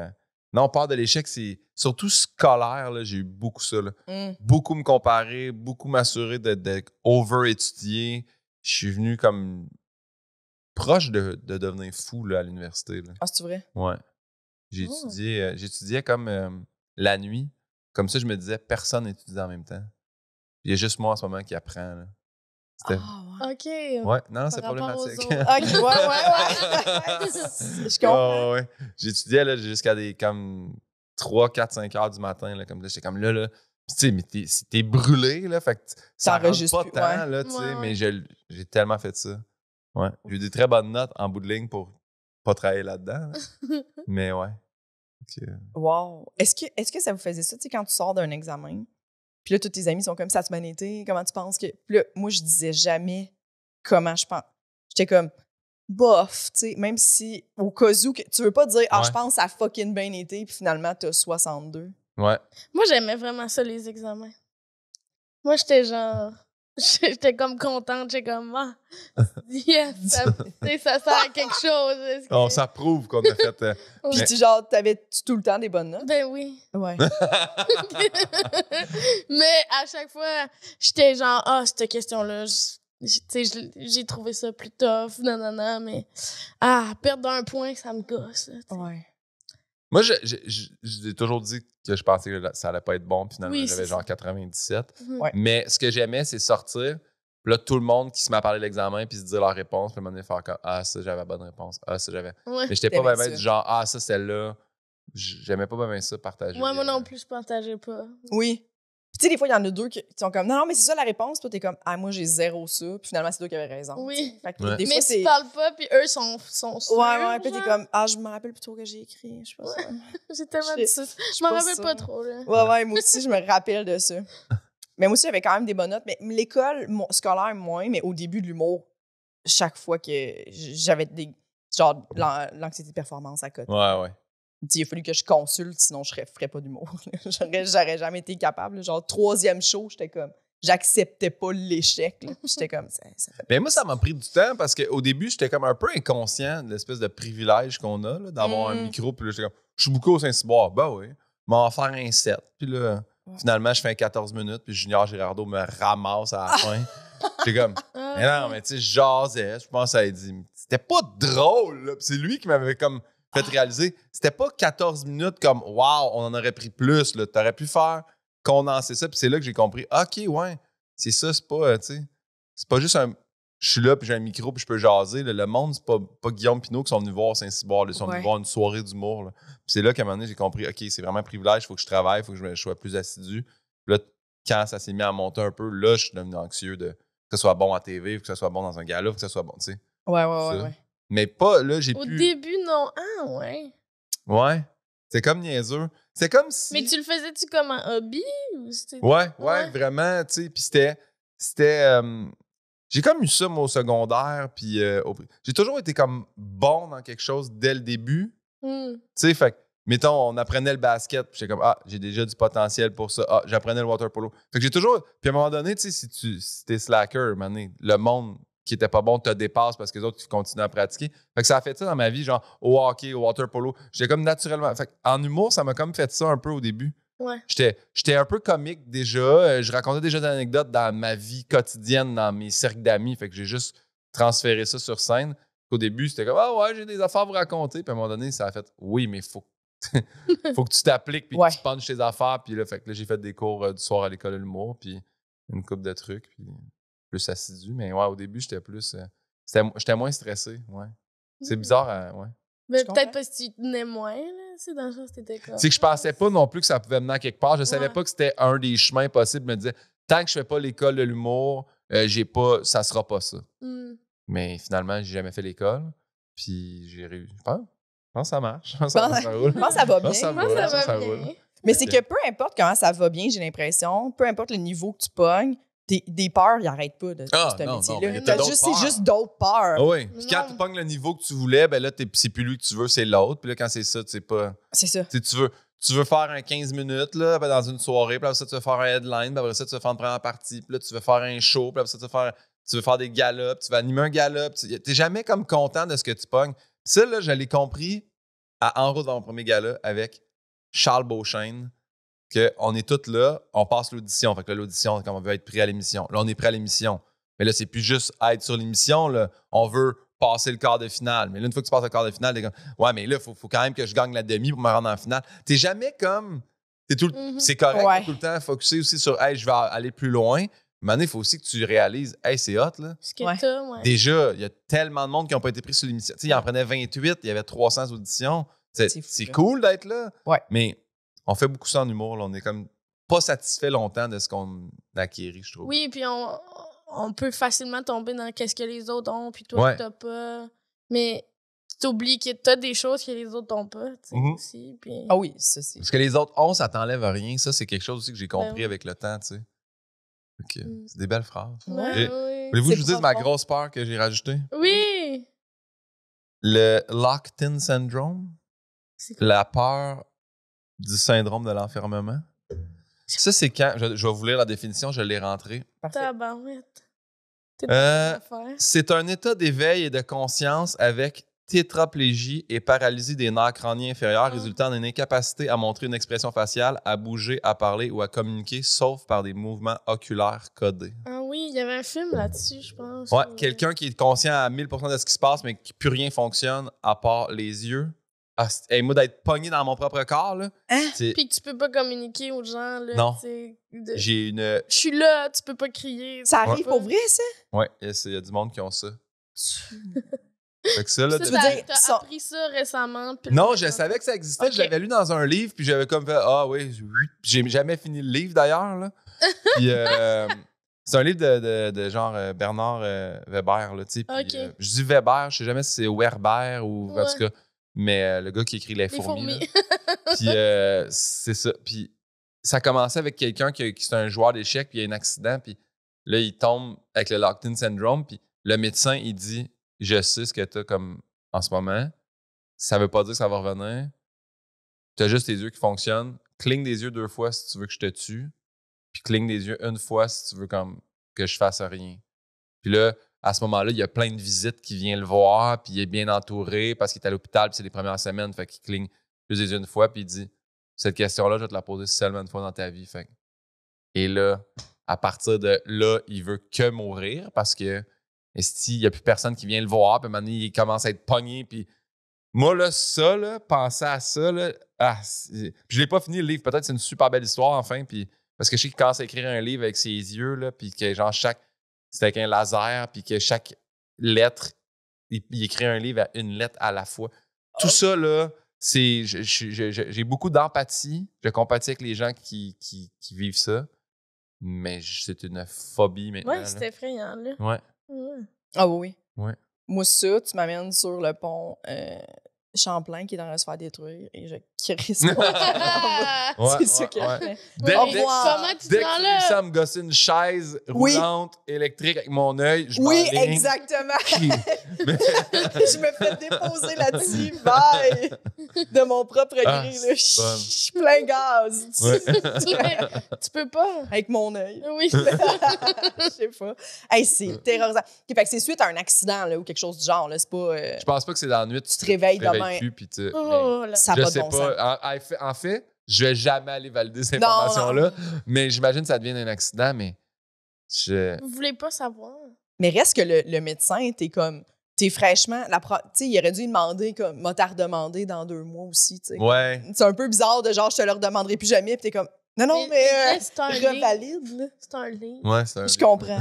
non, peur de l'échec, c'est surtout scolaire. Là, j'ai eu beaucoup ça. Là. Beaucoup me comparer, beaucoup m'assurer de over-étudier. Je suis venu comme proche de devenir fou là, à l'université. Là. Ah, c'est vrai? Ouais. J'étudiais comme la nuit. Comme ça, je me disais, personne n'étudie en même temps. Il y a juste moi en ce moment qui apprend. Là. C'était... OK. Ouais, non, c'est Par rapport aux problématique. autres. OK, ouais. Je comprends. Ouais. J'étudiais là, jusqu'à des comme 3, 4, 5 heures du matin. Là, comme là, j'étais comme là. Puis, tu sais, mais t'es brûlé, là. Fait que ça rentre T'enregistres pas plus, tant, ouais. là, tu sais. Ouais. Mais j'ai tellement fait ça. Ouais. J'ai eu des très bonnes notes en bout de ligne pour pas travailler là-dedans. Là. Mais ouais. Donc, Wow. Est-ce que ça vous faisait ça, tu sais, quand tu sors d'un examen? Puis là, tous tes amis sont comme, ça a bien été? Comment tu penses que... Puis là, moi, je disais jamais comment je pense. J'étais comme, bof, tu sais, même si, au cas où, tu veux pas dire, je pense que ça a fucking bien été, puis finalement, t'as 62. ouais. Moi, j'aimais vraiment ça, les examens. Moi, j'étais genre... J'étais comme contente. J'étais comme, yes, ça sert à quelque chose. On s'approuve qu'on a fait... Puis genre, t'avais-tu tout le temps des bonnes notes? Ben oui. Ouais. Mais à chaque fois, j'étais genre, cette question-là, j'ai trouvé ça plus tough, non, mais perdre un point, ça me gosse. Là, ouais. Moi, j'ai toujours dit que je pensais que ça allait pas être bon. Puis finalement, j'avais genre 97. Ouais. Mais ce que j'aimais, c'est sortir. Puis là, tout le monde qui se met à parler de l'examen puis se dire leur réponse. Puis à un moment donné, faire comme ça, j'avais la bonne réponse. Ça, j'avais. Ouais. Mais j'étais pas T'aimais bien ça. du genre, ça, celle-là. J'aimais pas bien ça partager. Moi non plus, je partageais pas. Oui. Puis tu sais, des fois, il y en a deux qui sont comme, non, mais c'est ça la réponse. Puis toi, t'es comme, ah, moi, j'ai zéro ça. Puis finalement, c'est toi qui avais raison. Oui. Fait que Ouais. des fois, Mais c'est. tu parles pas, puis eux sont sûrs. Ouais, puis t'es genre. comme, ah, je me rappelle plutôt que j'ai écrit. Je sais pas ça. J'ai tellement Je- dit ça. Je m'en rappelle pas trop, là. Ouais, moi aussi, je me rappelle de ça. Mais moi aussi, j'avais quand même des bonnes notes. Mais l'école scolaire, moins, mais au début de l'humour, chaque fois que j'avais des. Genre, l'anxiété de performance à côté. Ouais. Il a fallu que je consulte, sinon je ferais pas d'humour. J'aurais jamais été capable. Genre, 3e show, j'étais comme. J'acceptais pas l'échec. Puis j'étais comme. Ça fait Mais moi, ça m'a pris du temps parce qu'au début, j'étais comme un peu inconscient de l'espèce de privilège qu'on a là, d'avoir un micro. Puis là, j'étais comme, je suis beaucoup au Saint-Cyboire. Ben oui, m'en faire un 7. Puis là, finalement, je fais un 14 minutes. Puis Junior Girardeau me ramasse à la fin. J'étais comme, mais non, mais tu sais, je jasais. Je pense que ça a dit, c'était pas drôle. Là. Puis c'est lui qui m'avait comme fait réaliser, c'était pas 14 minutes comme, wow, on en aurait pris plus. T'aurais pu faire condenser ça. Puis c'est là que j'ai compris, OK, ouais, c'est ça, c'est pas, tu sais, c'est pas juste un. Je suis là, puis j'ai un micro, puis je peux jaser. Là. Le monde, c'est pas Guillaume Pinot qui sont venus voir Saint-Cyboire. Ils sont venus voir une soirée d'humour. Là. Puis c'est là qu'à un moment donné, j'ai compris, OK, c'est vraiment un privilège, il faut que je travaille, il faut que je sois plus assidu. Puis là, quand ça s'est mis à monter un peu, là, je suis devenu anxieux de que ce soit bon à TV, que ce soit bon dans un gala, que ce soit bon, tu sais. Ouais. Mais pas, là, j'ai Au pu. début, non. Ah, ouais. Ouais. C'est comme niaiseux. C'est comme si. Mais tu le faisais-tu comme un hobby? Ou c'était... Ouais, Ouais. vraiment, tu sais. Puis c'était. J'ai comme eu ça, moi, au secondaire. Puis j'ai toujours été comme bon dans quelque chose dès le début. Tu sais, fait que, mettons, on apprenait le basket. Puis j'étais comme, ah, j'ai déjà du potentiel pour ça. Ah, j'apprenais le water polo. Fait que j'ai toujours. Puis à un moment donné, tu sais, si t'es slacker, à un moment donné, le monde qui était pas bon te dépasse parce que les autres, tu continues à pratiquer. Fait que ça a fait ça dans ma vie, genre au hockey, au water polo. J'étais comme naturellement. Fait en humour, ça m'a comme fait ça un peu au début. Ouais. J'étais un peu comique déjà. Je racontais déjà des anecdotes dans ma vie quotidienne, dans mes cercles d'amis. Fait que j'ai juste transféré ça sur scène. Au début, c'était comme, ah ouais, j'ai des affaires à vous raconter. Puis à un moment donné, ça a fait, oui, mais faut que tu t'appliques puis que tu punches tes affaires. Puis là, fait que là, j'ai fait des cours du soir à l'école de l'humour. Puis une couple de trucs. Puis plus assidu. Mais ouais, au début, j'étais plus. J'étais moins stressé. Ouais. C'est bizarre. Ouais. Mais peut-être parce que tu tenais moins, là. C'est dans le sens que t'étais comme. C'est que je pensais pas non plus que ça pouvait mener à quelque part. Je savais pas que c'était un des chemins possibles. Je me disais, tant que je fais pas l'école de l'humour, ça sera pas ça. Mais finalement, j'ai jamais fait l'école. Puis j'ai réussi. Je pense que ça marche. Je pense que ça roule. Je pense que ça va bien. Ça va bien. Mais c'est que peu importe comment ça va bien, j'ai l'impression, peu importe le niveau que tu pognes, des peurs, ils n'arrêtent pas de ce métier-là. C'est juste d'autres peurs. Ah oui. Puis quand tu pognes le niveau que tu voulais, ben là, c'est plus lui que tu veux, c'est l'autre. Puis là, quand c'est ça, tu sais pas. C'est ça. Tu veux faire un 15 minutes là, dans une soirée, puis après ça, tu veux faire un headline, puis après ça, tu veux faire une première partie, puis là, tu veux faire un show, puis après ça, tu veux faire des galas, puis tu vas animer un gala. Tu n'es jamais comme content de ce que tu pognes. Puis ça, là, je l'ai compris En route dans mon premier gala avec Charles Beauchesne. On est tous là, on passe l'audition. Fait que là, l'audition, quand on veut être pris à l'émission. Là, on est prêt à l'émission. Mais là, c'est plus juste être sur l'émission. Là. On veut passer le quart de finale. Mais là, une fois que tu passes le quart de finale, t'es comme, ouais, mais là, il faut quand même que je gagne la demi pour me rendre en finale. T'es jamais comme. C'est correct, t'es tout le temps focusé aussi sur, hey, je vais aller plus loin. Mais il faut aussi que tu réalises, hey, c'est hot, là. Ce que t'as, ouais. Déjà, il y a tellement de monde qui n'ont pas été pris sur l'émission. Tu sais, il en prenait 28, il y avait 300 auditions. C'est cool d'être là. Ouais. Mais on fait beaucoup ça en humour. Là. On est comme pas satisfait longtemps de ce qu'on a acquéri, je trouve. Oui, puis on peut facilement tomber dans qu'est-ce que les autres ont, puis toi, t'as pas. Mais tu t'oublies que t'as des choses que les autres n'ont pas, tu sais, aussi. Puis... Ah oui, ça, c'est... Parce que les autres ont, ça t'enlève rien. Ça, c'est quelque chose aussi que j'ai compris avec le temps, tu sais. Okay. C'est des belles phrases. Ouais, voulez-vous que je vous dise ma grosse peur que j'ai rajoutée? Oui! Le locked-in syndrome. La peur du syndrome de l'enfermement. Ça, c'est quand... Je vais vous lire la définition, je l'ai rentrée. Tabarouette. C'est un état d'éveil et de conscience avec tétraplégie et paralysie des nerfs crâniens inférieurs résultant d'une incapacité à montrer une expression faciale, à bouger, à parler ou à communiquer, sauf par des mouvements oculaires codés. Ah oui, il y avait un film là-dessus, je pense. Ouais, quelqu'un qui est conscient à 1000% de ce qui se passe, mais que plus rien fonctionne à part les yeux. Ah, moi, d'être pogné dans mon propre corps, là. Hein? Puis que tu peux pas communiquer aux gens, là. Non. J'ai une... Je suis là, tu peux pas crier. Ça arrive pour vrai, ça? Ouais, il y a du monde qui ont ça. Fait que ça, là, Ça, veux dire, t'as appris ça récemment. puis non, le- je savais que ça existait. Ok. Je l'avais lu dans un livre, puis j'avais comme fait ah oui. Puis j'ai jamais fini le livre d'ailleurs. Là. Puis c'est un livre de genre Bernard Weber. Là, tu sais. Puis, Ok. je dis Weber, je sais jamais si c'est Werber ou en Ouais. tout cas, mais le gars qui écrit Les Les fourmis. fourmis. Là. Puis c'est ça. Puis ça commençait avec quelqu'un qui c'est un joueur d'échecs, puis il y a un accident, puis là, il tombe avec le locked-in syndrome, puis le médecin, il dit je sais ce que tu as comme en ce moment. Ça veut pas dire que ça va revenir. Tu as juste tes yeux qui fonctionnent. Cligne des yeux 2 fois si tu veux que je te tue. Puis cligne des yeux 1 fois si tu veux comme que je fasse rien. Puis là, à ce moment-là, il y a plein de visites qui viennent le voir, puis il est bien entouré parce qu'il est à l'hôpital, puis c'est les premières semaines, fait qu'il cligne plus des yeux 1 fois, puis il dit cette question-là, je vais te la poser seulement 1 fois dans ta vie. Fait que- Et là, à partir de là, il veut que mourir parce que il n'y a plus personne qui vient le voir, puis maintenant, il commence à être pogné, puis moi, là, ça, là, penser à ça, là, puis je l'ai pas fini le livre. Peut-être que c'est une super belle histoire, enfin, puis parce que je sais qu'il commence à écrire un livre avec ses yeux, là, puis que genre c'est avec un laser, puis que chaque lettre, il écrit un livre à une lettre à la fois. Tout ça, là, c'est... J'ai beaucoup d'empathie. Je compatis avec les gens qui vivent ça. Mais c'est une phobie maintenant. Ouais, c'est effrayant, là. Ouais. Ouais. Ah oui. Ouais. Moi, ça, tu m'amènes sur le pont Champlain qui est en train de se faire détruire et je crisse mon C'est ça que je fais. Dès, Au dès- revoir. Comment tu dès te que rends tu là? réussis à me gosser une chaise Oui. roulante électrique avec mon œil, je Oui, m'enligne. exactement. Mais- Je me fais déposer là-dessus. Bye! De mon propre gré. Ah, là. c'est Je bonne. suis plein gaz. Ouais. Tu peux pas. Avec mon œil. Oui. Je sais pas. Hey, c'est terrorisant. OK, fait que c'est suite à un accident là, ou quelque chose du genre. Là. C'est pas. Je pense pas que c'est dans la nuit. Tu te réveilles demain. plus, puis tu... Oh là. Ça n'a je pas de sais bon sens. pas. En fait, je vais jamais aller valider cette Non, information-là. Mais j'imagine que ça devient un accident, mais je... Vous voulez pas savoir? Mais reste que le médecin, t'es fraîchement. Tu sais, il aurait dû lui demander, comme, m'a t'as redemandé dans 2 mois aussi, tu sais. Ouais. C'est un peu bizarre de genre, je te le redemanderai plus jamais, puis t'es comme, non, mais c'est un livre. revalide, là. C'est un livre. Ouais, c'est un... Je comprends.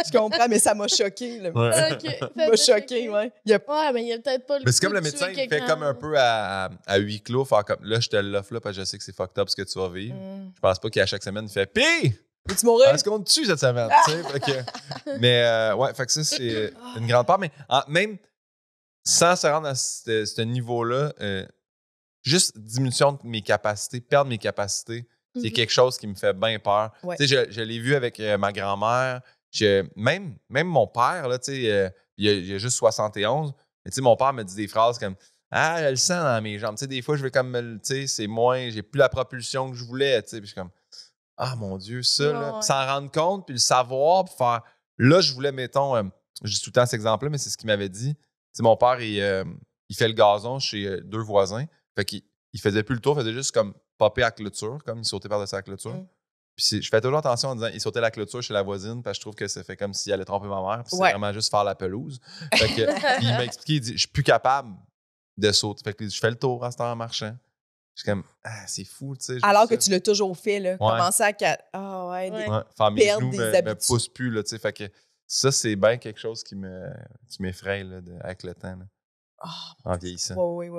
Je comprends, mais ça m'a choqué, là. Ouais. OK. Ça m'a choqué, ouais. Il y a Ouais, mais il y a peut-être pas le Mais c'est comme goût le de médecin, tuer il fait quelqu'un. comme un peu à huis clos, faire comme là, je te l'offre là parce que je sais que c'est fucked up ce que tu vas vivre. Je pense pas qu'à chaque semaine, il fait pis! Veux-tu mourir? Est-ce qu'on te tue cette semaine? Tu sais, fait que- mais ouais, fait que ça, c'est une grande part. Mais même sans se rendre à ce niveau-là, juste diminution de mes capacités, perdre mes capacités, c'est Mhm. quelque chose qui me fait bien peur. Ouais. Tu sais, je l'ai vu avec ma grand-mère. Même mon père, là, tu sais, il a juste 71. Mais tu sais, mon père me dit des phrases comme ah, je le sens dans mes jambes. Tu sais, des fois, je vais comme, tu sais, c'est moins, j'ai plus la propulsion que je voulais. Tu sais, puis je suis comme ah mon Dieu, ça, Ouais, là. ouais. Puis s'en rendre compte, puis le savoir, puis faire. Là, je voulais, mettons, je dis tout le temps cet exemple-là, mais c'est ce qu'il m'avait dit. Tu sais, mon père, il fait le gazon chez 2 voisins. Fait qu'il faisait plus le tour, il faisait juste comme popper à la clôture, comme il sautait par-dessus la clôture. Mm. Puis je fais toujours attention en disant, il sautait la clôture chez la voisine, parce que je trouve que ça fait comme s'il allait tromper ma mère, puis Ouais. c'est vraiment juste faire la pelouse. Fait que, puis il m'a expliqué, il dit, je suis plus capable de sauter. Fait que je fais le tour à ce temps en marchant. Je suis comme, ah, c'est fou, tu sais. Alors que tu l'as toujours fait, là. Ouais. Commencer à. Ah, ouais. Ouais. Ouais, faire mes Perdre genoux des me habitudes. poussent plus, là, tu sais. Fait que ça, c'est bien quelque chose qui m'effraie, là, avec le temps, là, Ah, en vieillissant. oui.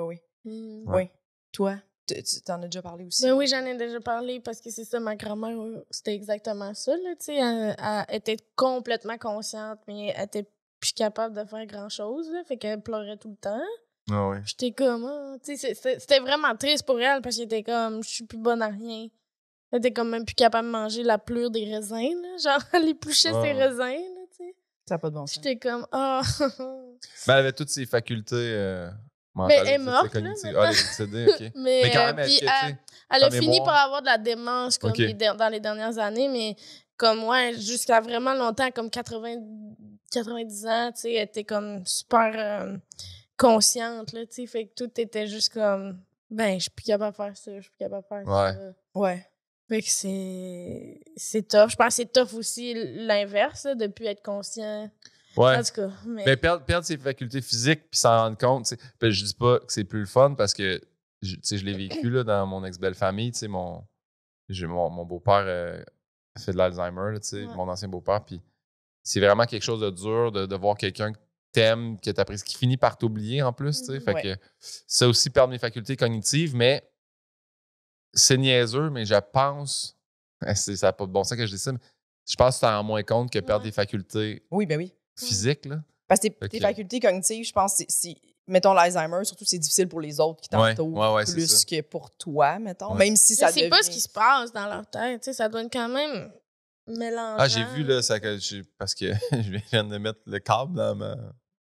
Mm. Ouais. Oui. Toi, tu t'en as déjà parlé aussi? Ben oui, j'en ai déjà parlé parce que c'est ça, ma grand-mère, c'était exactement ça, là, tu sais. Elle était complètement consciente, mais elle était plus capable de faire grand-chose, là, fait qu'elle pleurait tout le temps. Ah ouais. J'étais comme, ah, tu sais, c'était vraiment triste pour elle parce qu'elle était comme, je suis plus bonne à rien. Elle était comme même plus capable de manger la pleure des raisins, là. Genre, elle épluchait ses Ouais. raisins, là, tu sais. Ça n'a pas de bon sens. J'étais comme, ah. Ben, elle avait toutes ses facultés mentales. Mais elle est tu sais, morte, cognitives. là, Ah, elle est décédée, OK. Mais Mais quand même, puis est-ce que, tu sais, elle a sa fini mémoire- par avoir de la démence comme Ok. dans les dernières années, mais comme moi, jusqu'à vraiment longtemps, comme 90 ans, tu sais, elle était comme super consciente, là, tu sais, fait que tout était juste comme, ben, je suis plus capable de faire ça, je suis plus capable de faire Ouais. ça. Ouais. Fait que c'est tough. Je pense que c'est tough aussi l'inverse, là, de plus être conscient. Ouais. En tout cas, mais... Mais perdre ses facultés physiques puis s'en rendre compte, tu sais. Puis je dis pas que c'est plus le fun parce que tu sais, je l'ai vécu là, dans mon ex-belle famille. Tu sais, mon beau-père fait de l'Alzheimer, là, tu sais, Ouais. mon ancien beau-père. Puis c'est vraiment quelque chose de dur de voir quelqu'un que t'aimes, que t'apprécies, qui finit par t'oublier en plus, tu sais. Fait Ouais. que ça aussi perdre mes facultés cognitives, mais c'est niaiseux, mais je pense, ça n'a pas de bon sens que je dis ça, mais je pense que tu t'en rends moins compte que perdre Ouais. des facultés Oui, ben oui. physiques, là. Parce que Fait tes que- facultés cognitives, je pense, mettons l'Alzheimer, surtout, c'est difficile pour les autres qui t'entourent ouais, c'est plus ça. que pour toi, mettons. Ouais. Même si Je ça sais pas devient- ce qui se passe dans leur tête. Tu sais, ça doit être quand même mélangeant. Ah, j'ai vu, là, parce que je viens de mettre le câble dans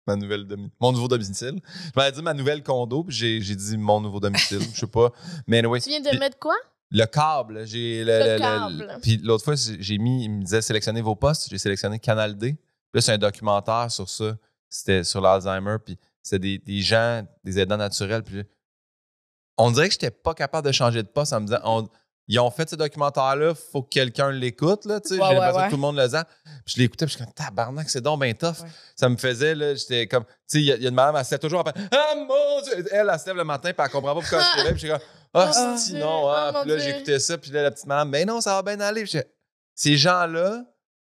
ma nouvelle mon nouveau domicile. Je m'avais dit ma nouvelle condo, puis j'ai dit mon nouveau domicile. Je sais pas. Mais anyway, Tu viens de puis mettre quoi? le câble, j'ai Le câble. puis l'autre fois, il me disait sélectionner vos postes. J'ai sélectionné Canal D. Puis là, c'est un documentaire sur ça. C'était sur l'Alzheimer, puis c'était des gens, des aidants naturels. Puis on dirait que j'étais pas capable de changer de poste en me disant, ils ont fait ce documentaire-là, faut que quelqu'un l'écoute, là, tu sais. Ouais, J'ai l'impression ouais. que tout le monde le sent. Puis je l'écoutais, puis je suis comme, tabarnak, c'est donc ben tough. Ouais. Ça me faisait, là, j'étais comme, tu sais, il y a une madame, elle se lève toujours en fait, ah mon Dieu! Elle se lève le matin, puis elle comprend pas pourquoi elle se réveille, puis je suis comme, ah, Oh, si, Dieu. non, ah. Oh, mon Puis là, Dieu. j'écoutais ça, puis là, la petite madame, ben non, ça va bien aller. Puis ces gens-là,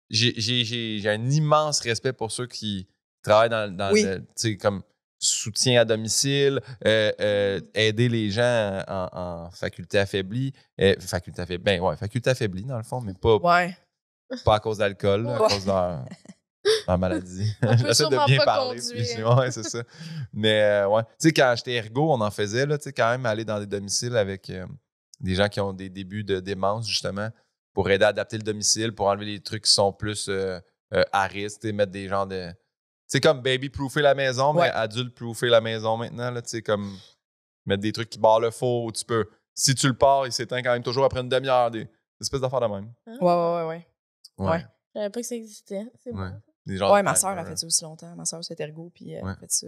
j'ai un immense respect pour ceux qui travaillent dans Oui. le, tu sais, comme soutien à domicile, aider les gens en faculté affaiblie. Faculté affaiblie, ben ouais, faculté affaiblie dans le fond, mais Ouais. pas à cause d'alcool, là, à Ouais. cause de leur maladie. On peut J'essaie de sûrement bien pas parler. conduire. Puis, ouais, c'est ça. Mais ouais, tu sais, quand j'étais ergo, on en faisait, là, tu sais, quand même aller dans des domiciles avec des gens qui ont des débuts de démence, justement, pour aider à adapter le domicile, pour enlever les trucs qui sont plus à risque, tu sais, mettre des gens de... C'est comme baby-proofer la maison, mais Ouais. adulte-proofer la maison maintenant, là, tu sais, comme mettre des trucs qui barrent le four, tu peux... Si tu le pars, il s'éteint quand même toujours après une demi-heure, des espèces d'affaires de même. Ouais. Ouais. Je savais pas que ça existait. C'est Ouais. bon. Des genres Ouais, de ma soeur timers. a fait ça aussi longtemps. Ma soeur, c'est ergo, puis elle Ouais. a fait ça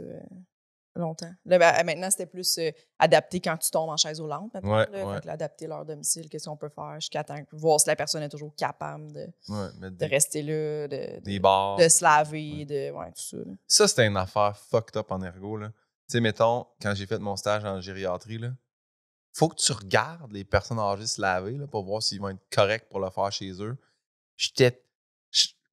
longtemps. Là, ben, maintenant, c'était plus adapté quand tu tombes en chaise roulante. Maintenant, Ouais, là. ouais. Fait que là, adapter leur domicile, qu'est-ce qu'on peut faire jusqu'à temps, voir si la personne est toujours capable de Ouais, mettre rester là, des bars. de se laver, ouais, tout ça. Là. Ça, c'était une affaire fucked up en ergo, là. Tu sais, mettons, quand j'ai fait mon stage en gériatrie, là, faut que tu regardes les personnes âgées se laver, là, pour voir s'ils vont être corrects pour le faire chez eux.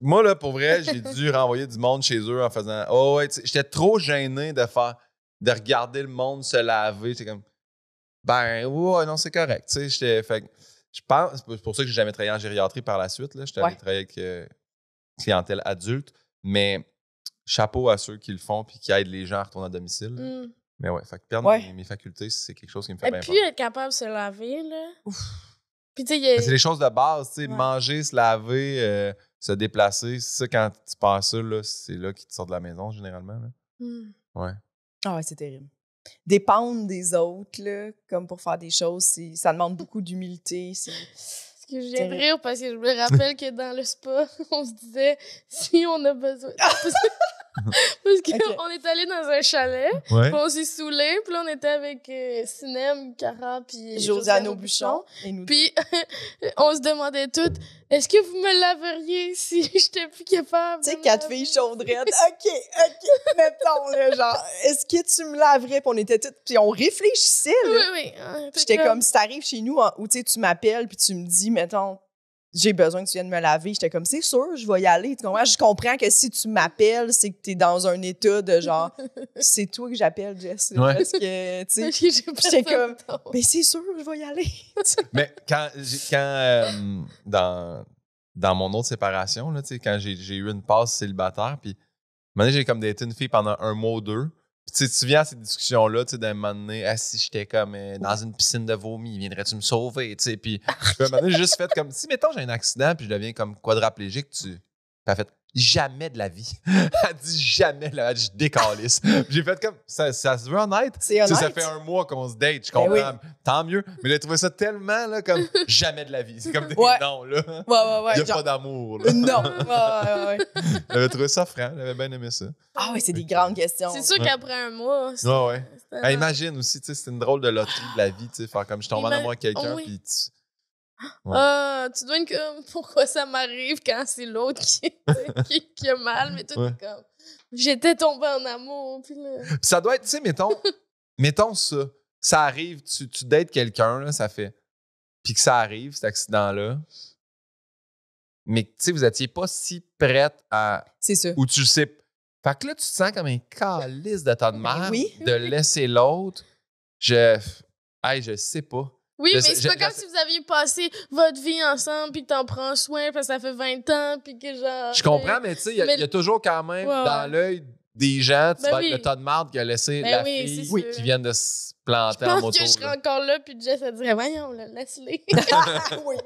Moi, là, pour vrai, j'ai dû renvoyer du monde chez eux en faisant... Oh ouais, tu sais, j'étais trop gêné de regarder le monde se laver. J'étais comme... Ben, ouais, non, c'est correct. Tu sais, fait que je pense... C'est pour ça que j'ai jamais travaillé en gériatrie par la suite, là. J'étais allé Ouais. travailler avec clientèle adulte. Mais chapeau à ceux qui le font puis qui aident les gens à retourner à domicile. Mm. Mais ouais, fait que perdre Ouais. mes facultés, c'est quelque chose qui me fait Et bien puis, peur. être capable de se laver, là. Puis, tu sais, Mais c'est les choses de base, tu sais, Ouais. manger, se laver, se déplacer. C'est ça, quand tu penses ça, là, c'est là qu'ils te sortent de la maison, généralement. Là. Mm. Ouais. Ah ouais, c'est terrible. Dépendre des autres, là, comme pour faire des choses, ça demande beaucoup d'humilité. Parce que je viens de rire parce que je me rappelle que dans le spa, on se disait si on a besoin. Parce qu'on est allé dans un chalet, Ouais. puis on s'est saoulé, puis là on était avec Sinem, Cara, puis Josiane Aubuchon. Et nous Puis on se demandait toutes est-ce que vous me laveriez si j'étais plus capable? Tu sais, de me 4 laver? filles chaudrettes. OK, mettons, là, genre, est-ce que tu me laverais? Puis on était toutes... Puis on réfléchissait, là. Oui, oui. Puis j'étais comme, si t'arrives chez nous, où tu sais, tu m'appelles, puis tu me dis, mettons, j'ai besoin que tu viennes me laver. J'étais comme, c'est sûr, je vais y aller. Tu comprends? Je comprends que si tu m'appelles, c'est que t'es dans un état de genre, c'est toi que j'appelle, Jess. Ouais. Parce que, tu sais, J'étais j'étais comme, mais c'est sûr, je vais y aller. Mais quand dans mon autre séparation, là, tu sais, quand j'ai eu une passe célibataire, puis un moment donné, j'ai comme daté une fille pendant un mois ou deux. Puis tu sais, tu te souviens à ces discussions-là, tu sais, d'un moment donné, ah, si j'étais comme dans une piscine de vomi, viendrais-tu me sauver, tu sais? Puis un moment donné, j'ai juste fait comme, si, mettons, j'ai un accident, puis je deviens comme quadraplégique, puis elle a fait, jamais de la vie. Elle dit jamais de la vie, je décalisse. Puis j'ai fait comme, ça se veut honnête? C'est Tu sais, honnête. ça fait un mois qu'on se date, je Ben comprends. oui. Tant mieux. Mais j'ai trouvé ça tellement là, comme jamais de la vie. C'est comme des Ouais. noms, là. Ouais. Il n'y a genre, pas d'amour. Là. non. Ouais. J'avais trouvé ça franc. J'avais bien aimé ça. Ah ouais, c'est des grandes questions. C'est sûr Ouais. qu'après un mois. Ouais. c'était- Ah, imagine aussi, tu sais, c'est une drôle de loterie de la vie, tu sais, faire comme je tombe en amour avec quelqu'un, Oui. puis tu... Ah, tu dois être comme pourquoi ça m'arrive quand c'est l'autre qui a mal, mais toi, Ouais. t'es comme j'étais tombée en amour. Puis là... Puis ça doit être, tu sais, mettons ça. Ça arrive, tu dates quelqu'un, là, ça fait. Puis que ça arrive, cet accident-là. Mais tu sais, vous étiez pas si prête à. C'est ça. Ou tu le sais. Fait que là, tu te sens comme un calice de tas de merde oui. de laisser l'autre. Je sais pas. Oui, Je mais sais- c'est pas je- comme si vous aviez passé votre vie ensemble puis que t'en prends soin parce que ça fait 20 ans puis que genre... Je comprends, mais tu sais, il y a toujours quand même Ouais, dans ouais. l'œil des gens, tu Ben vas oui. être le tas de marde qui a laissé Ben la oui, fille c'est sûr. qui vient de se Je planter en pense moto. que je serais là. encore là puis Jess elle dirait voyons là, laisse-les. oui.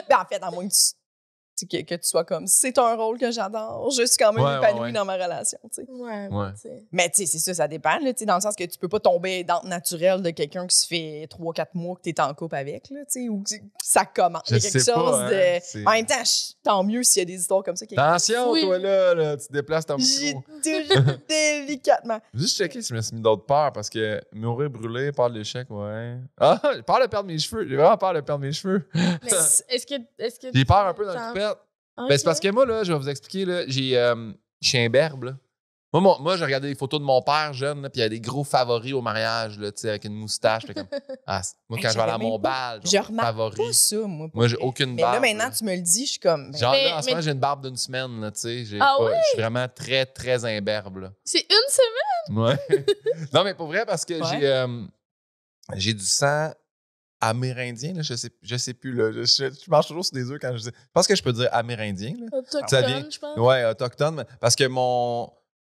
Ben, en fait, à moins que tu sois comme, c'est un rôle que j'adore, je suis quand même Ouais, épanouie ouais. dans ma relation, tu sais. Ouais, Ouais. tu sais. Mais tu sais, c'est ça dépend, là, tu sais, dans le sens que tu peux pas tomber dans le naturel de quelqu'un qui se fait 3-4 mois que t'es en couple avec, là, tu sais, ou que ça commence. Il y a quelque sais chose pas, hein, de... c'est- En même temps, tant mieux s'il y a des histoires comme ça. qui Attention, Oui. toi, là, tu déplaces ton J'ai micro. toujours délicatement. Juste checker si je me suis mis d'autres peurs parce que mourir brûlé, peur de l'échec, ouais. Ah, j'ai peur de perdre mes cheveux. J'ai vraiment peur de perdre mes cheveux. Mais est-ce que J'ai peur un peu dans le t'en- toupette. Ok. Ben, c'est parce que moi, là, je vais vous expliquer, là, je suis un berbe, là. Moi, j'ai regardé les photos de mon père jeune, là, puis il y a des gros favoris au mariage, là, tu sais, avec une moustache. J'étais comme, moi, quand je vais aller à J'avais mon même pas- bal, Je genre, remarque favori. pas ça, moi. pour Moi, j'ai vrai. aucune Mais barbe. là, maintenant, là. tu me le dis, je suis comme... ben, Genre, Mais- là, en ce mais- moment, j'ai une barbe d'une semaine, là, tu sais. Ah Je ouais? suis vraiment très, très imberbe, là. C'est une semaine? Ouais. Non, mais pour vrai, parce que Ouais. j'ai du sang amérindien, là, je sais plus, là. Je marche toujours sur des œufs quand je dis... Je pense que je peux dire amérindien, là. Ça Autochtone, vient- je pense. Ouais, autochtone. Parce que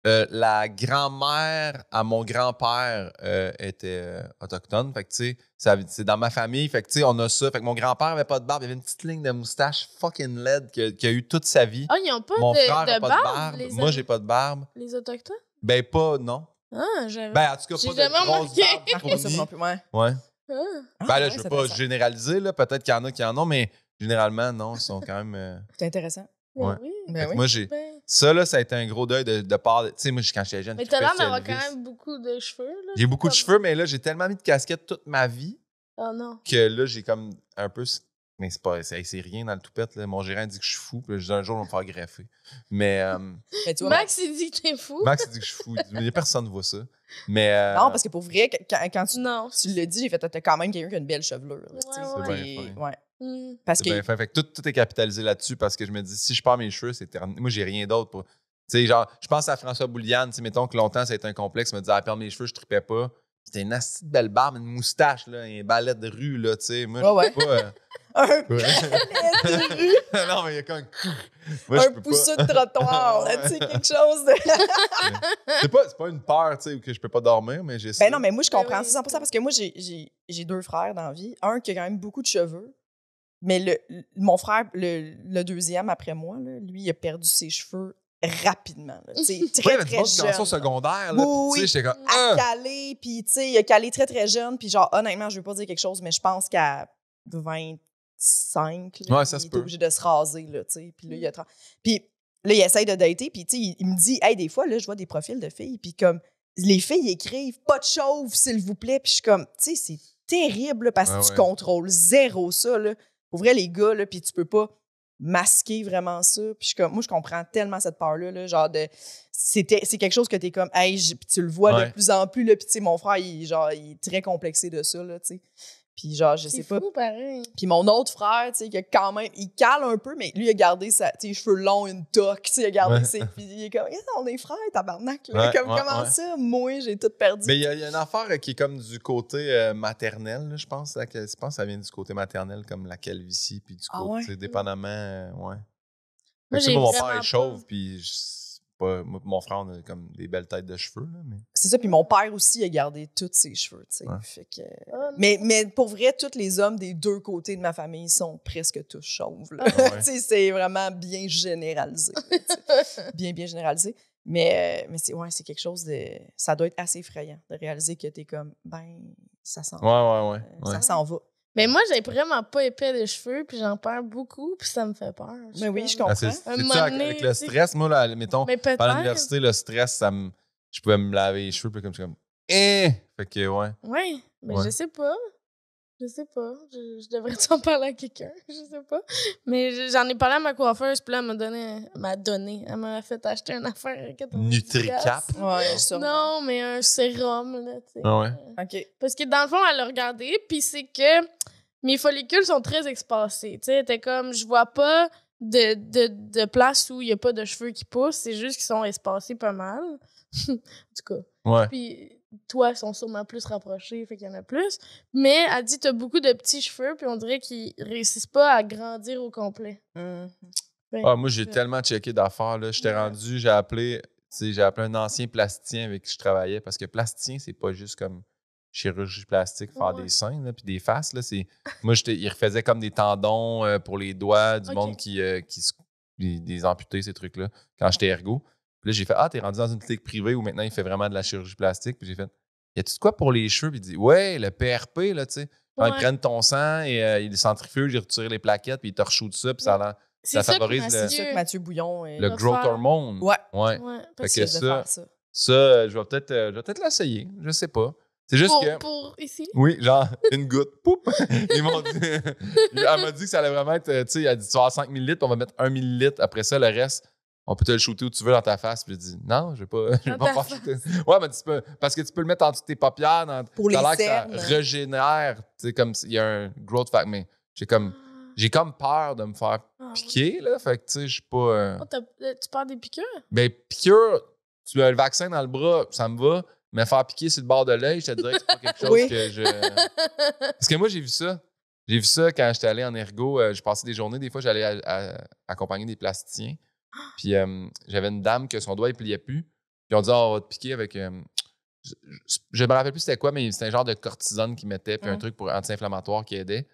la grand-mère à mon grand-père était autochtone. Fait que, tu sais, c'est dans ma famille. Fait que, tu sais, on a ça. Fait que mon grand-père avait pas de barbe. Il avait une petite ligne de moustache fucking laide qu'il a eu toute sa vie. Ah, ils ont pas Mon frère de a pas de barbe. les Moi, j'ai pas de barbe. Les Autochtones? Ben, pas, non. Ah, j'avais... Ben, en tout cas, J'ai pas de jamais grosse remarqué. barbe Pas ça fournie. non plus, ouais. Ouais. Ah. Ben là, ouais, je veux c'est pas intéressant. généraliser, là. Peut-être qu'il y en a qui en ont, mais généralement, non, ils sont quand même... C'est intéressant. Ben Ouais. oui. Ben Fait que oui. moi, j'ai... Ben... Ça, là, ça a été un gros deuil de part... Tu sais, moi, quand j'étais jeune, Mais je t'as l'air trippais sur d'avoir quand Elvis. même beaucoup de cheveux, là. J'ai beaucoup de Comme- cheveux, mais là, j'ai tellement mis de casquettes toute ma vie Oh non. que là, j'ai comme un peu... Mais c'est rien dans le toupette, là. Mon gérant dit que je suis fou, puis là, je dis un jour, on va me faire greffer. Mais Mais tu vois, Max, il dit que t'es fou. Max il dit que je suis fou. Il dit, personne ne voit ça. Mais... non, parce que pour vrai, quand Non. tu l'as dit, j'ai fait, t'as quand même quelqu'un qui a une belle chevelure. là, tu sais. Ouais, ouais. Puis, C'est bien fin. ouais. Hmm. Parce c'est que... bien fait. Fait que tout est capitalisé là-dessus parce que je me dis, si je perds mes cheveux, c'est terminé. Moi, j'ai rien d'autre pour... Tu sais, genre, je pense à François Bouliane, tu sais, mettons que longtemps, ça a été un complexe, me dire, à perdre mes cheveux, je tripais pas. C'était une assez belle barbe, une moustache, là, un balai de rue, là, tu sais. Moi, Ouais, je peux pas... Un Ouais. balai de rue, Non, mais il y a comme... Moi, je un peux pousseux pas. de trottoir, là, tu sais, quelque chose de... C'est pas une peur, tu sais, que je peux pas dormir, mais j'ai ça. Ben non, mais moi, je comprends Ben oui. 100% parce que moi, j'ai 2 frères dans la vie. Un qui a quand même beaucoup de cheveux. Mais mon frère, le deuxième après moi, là, lui, il a perdu ses cheveux rapidement. Là, tu sais, Ouais, très, mais tu très vois, tu commences au jeune. secondaire, là, Oui, puis tu sais, j'étais comme... À caler, puis tu sais, il a calé très, très jeune. Puis genre, honnêtement, je veux pas dire quelque chose, mais je pense qu'à 25, là, Ouais, ça il se est peut. obligé de se raser, là, tu sais. Puis là, il a Puis là, il essaye de dater, puis tu sais, il me dit, hey, des fois, là, je vois des profils de filles, puis comme, les filles écrivent, pas de chauve, s'il vous plaît. Puis je suis comme, tu sais, c'est terrible, là, parce que Ouais, tu ouais. contrôles zéro ça, là. Pour vrai, les gars, là, puis tu peux pas masquer vraiment ça. Puis je suis comme, moi, je comprends tellement cette peur-là, là, genre de... C'est quelque chose que t'es comme, hey, puis tu le vois Ouais. de plus en plus, là, puis tu sais, mon frère, il est très complexé de ça, là, tu sais. Puis genre, je sais C'est pas. fou, pareil. Puis mon autre frère, tu sais, qui a quand même, il cale un peu, mais lui, il a gardé ses cheveux longs, une toque, tu sais, il a gardé Ouais. ses... Puis il est comme, on est frères, tabarnak, là. Ouais, Comme, ouais, comment ouais. ça? Moi, j'ai tout perdu. Mais il y a une affaire qui est comme du côté maternel, là, je pense. Je pense que ça vient du côté maternel, comme la calvitie, puis du Ah côté, ouais? tu sais, dépendamment, ouais. Moi, Fait que, tu sais, j'ai mon père vraiment est chauve, puis moi, mon frère, on a comme des belles têtes de cheveux, là, mais... C'est ça, puis mon père aussi a gardé tous ses cheveux, tu sais. Ouais. Fait que... Oh, non. Mais pour vrai, tous les hommes des deux côtés de ma famille sont presque tous chauves, là. Ah ouais. Tu sais, c'est vraiment bien généralisé. là, tu sais. bien généralisé. Mais c'est quelque chose de... Ça doit être assez effrayant de réaliser que t'es comme, ben, ça s'en Ouais. ça s'en va. Mais moi, j'ai vraiment pas épais de cheveux, puis j'en perds beaucoup, puis ça me fait peur. Mais oui, je comme- comprends. Ah, c'est Un ça, moment avec donné, le tu sais. stress, moi, là, mettons, Mais peut-être. pendant l'université, le stress, je pouvais me laver les cheveux, puis comme, je suis comme, Fait que, ouais. Oui, mais Ouais. je sais pas. Je sais pas. Je devrais en parler à quelqu'un. Je sais pas. Mais j'en ai parlé à ma coiffeuse, puis là, elle m'a fait acheter une affaire. 90$. Nutricap. Ouais, ça. Non, mais un sérum, là, tu sais. Ah ouais. OK. Parce que dans le fond, elle l'a regardé, puis c'est que mes follicules sont très espacés. Tu sais, elle était comme, je vois pas de places où il n'y a pas de cheveux qui poussent. C'est juste qu'ils sont espacés pas mal. En tout cas. Ouais. Puis toi, ils sont sûrement plus rapprochés, fait qu'il y en a plus. Mais elle dit t'as beaucoup de petits cheveux, puis on dirait qu'ils réussissent pas à grandir au complet. Ouais. Ah, moi, j'ai tellement checké d'affaires. Là. J'étais rendu, j'ai appelé un ancien plasticien avec qui je travaillais parce que plasticien, c'est pas juste comme chirurgie plastique, faire des seins là, puis des faces. Là, moi, il refaisait comme des tendons pour les doigts, du monde qui des amputés, ces trucs-là, quand j'étais ergo. Puis là, j'ai fait t'es rendu dans une clinique privée où maintenant il fait vraiment de la chirurgie plastique. Puis j'ai fait y a-tu de quoi pour les cheveux? Puis il dit ouais, le PRP, là, tu sais. Ils prennent ton sang et ils centrifugent, ils retirent les plaquettes, puis ils te reshootent ça, puis ça favorise C'est ça que Mathieu Bouillon le growth hormone. Ouais. Fait que ça, je vais peut-être l'essayer. Je sais pas. C'est juste pour ici? Oui, genre une goutte. Poup! Ils m'ont dit. Elle m'a dit que ça allait vraiment être. Tu sais, elle a dit tu vas avoir 5 millilitres, on va mettre 1 millilitre. Après ça, le reste, on peut te le shooter où tu veux dans ta face. Puis je dis non, je vais pas faire shooter. Ouais, mais parce que tu peux le mettre en dessous de tes paupières. Pour les cernes. Ça régénère. Tu sais, comme il y a un growth factor. Mais j'ai comme peur de me faire piquer, là. Fait que, tu sais, je suis pas... tu parles des piqûres? Ben, piqûre, tu as le vaccin dans le bras, ça me va. Mais faire piquer sur le bord de l'œil, je te dirais que c'est pas quelque chose que je... Parce que moi, j'ai vu ça. J'ai vu ça quand j'étais allé en ergo. Je passais des journées. Des fois, j'allais accompagner des plasticiens. Puis j'avais une dame que son doigt, il pliait plus. Puis on dit, on va te piquer avec... je me rappelle plus c'était quoi, mais c'était un genre de cortisone qu'ils mettaient, puis un truc pour anti-inflammatoire qui aidait.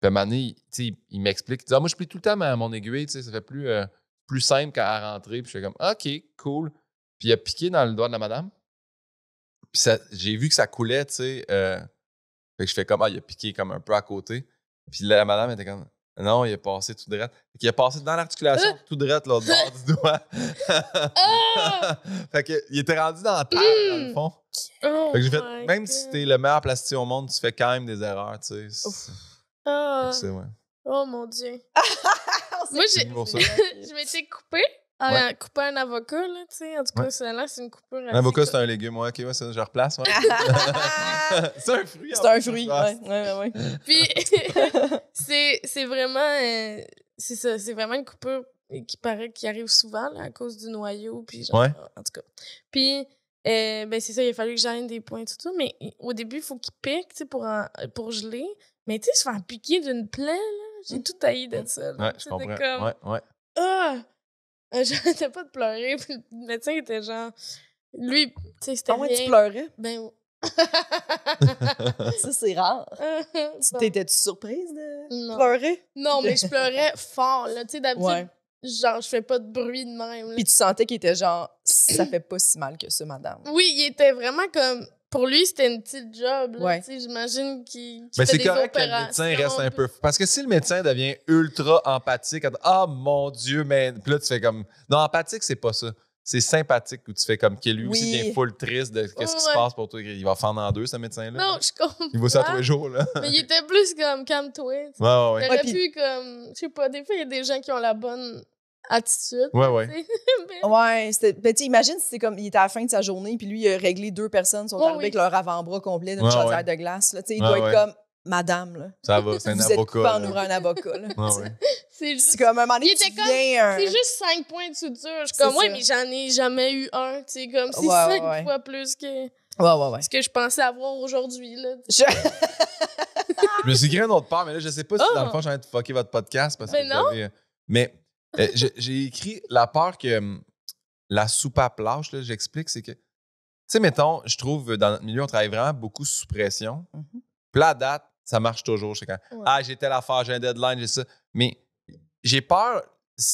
Puis à un moment donné, il m'explique. Il dit moi, je plie tout le temps mon aiguille, ça fait plus simple qu'à rentrer. Puis je fais comme OK, cool. Puis il a piqué dans le doigt de la madame. Puis j'ai vu que ça coulait, tu sais. Fait que je fais comme il a piqué comme un peu à côté. Puis la madame était comme non, il a passé tout droit. Fait qu'il a passé dans l'articulation tout droit l'autre bord du doigt. Fait qu'il était rendu dans la terre, dans le fond. Fait que j'ai fait, même si t'es le meilleur plasticien au monde, tu fais quand même des erreurs, tu sais. Oh mon Dieu. Moi, je m'étais coupée. Couper un avocat, là, tu sais. En tout cas, celle-là, c'est une coupure. Un avocat, c'est un légume, OK, ça, je replace. Ouais. C'est un fruit. C'est un fruit, ouais. Puis, c'est vraiment... c'est ça, c'est vraiment une coupure qui paraît qui arrive souvent, là, à cause du noyau, puis genre, en tout cas. Puis, ben c'est ça, il a fallu que j'aille des points, tout ça, mais au début, il faut qu'il pique, tu sais, pour geler. Mais tu sais, se faire piquer d'une plaie, là, j'ai tout haï de ça. Là. Ouais, je comprends. Comme, j'arrêtais pas de pleurer. Puis le médecin était genre... Lui, tu sais, c'était rien. Tu pleurais? Ben... Ça, c'est rare. T'étais-tu surprise de pleurer? Non, mais je pleurais fort, là. Tu sais, d'habitude, genre, je fais pas de bruit de même. Là. Puis tu sentais qu'il était genre, ça fait pas si mal que ça, madame. Oui, il était vraiment comme... Pour lui, c'était une petite job. Là, j'imagine qu'il fait c'est des correct que le médecin reste un peu... Parce que si le médecin devient ultra empathique, mon Dieu, mais... Puis là, tu fais comme... Non, empathique, c'est pas ça. C'est sympathique où tu fais comme qu'il lui aussi devient full triste de qu'est-ce qui se passe pour toi. Il va fendre en deux, ce médecin-là. Non, je comprends. Il voit ça tous les jours, là. Mais il était plus comme calme-toi. Ouais. Il aurait pu comme... Je sais pas, des fois, il y a des gens qui ont la bonne... attitude. Ouais, imagine si c'est comme il était à la fin de sa journée puis lui il a réglé 2 personnes sont arrivées avec leur avant-bras complet d'une chaudière de glace là, il doit être comme madame là. Ça va, c'est un avocat. Vous êtes coupé en ouvrant un avocat là. C'est comme un moment donné c'est juste 5 points de suture. Je suis comme mais j'en ai jamais eu un, tu sais comme c'est 5 fois plus que ce que je pensais avoir aujourd'hui là. Je me suis créé un autre part mais là je sais pas si dans le fond j'ai envie de fucker votre podcast parce que vous avez j'ai écrit la peur que la soupape lâche, là, j'explique, c'est que, tu sais, mettons, je trouve, dans notre milieu, on travaille vraiment beaucoup sous pression. Puis là, à date, ça marche toujours. Je sais quand, j'ai telle affaire, j'ai un deadline, j'ai ça. Mais j'ai peur, tu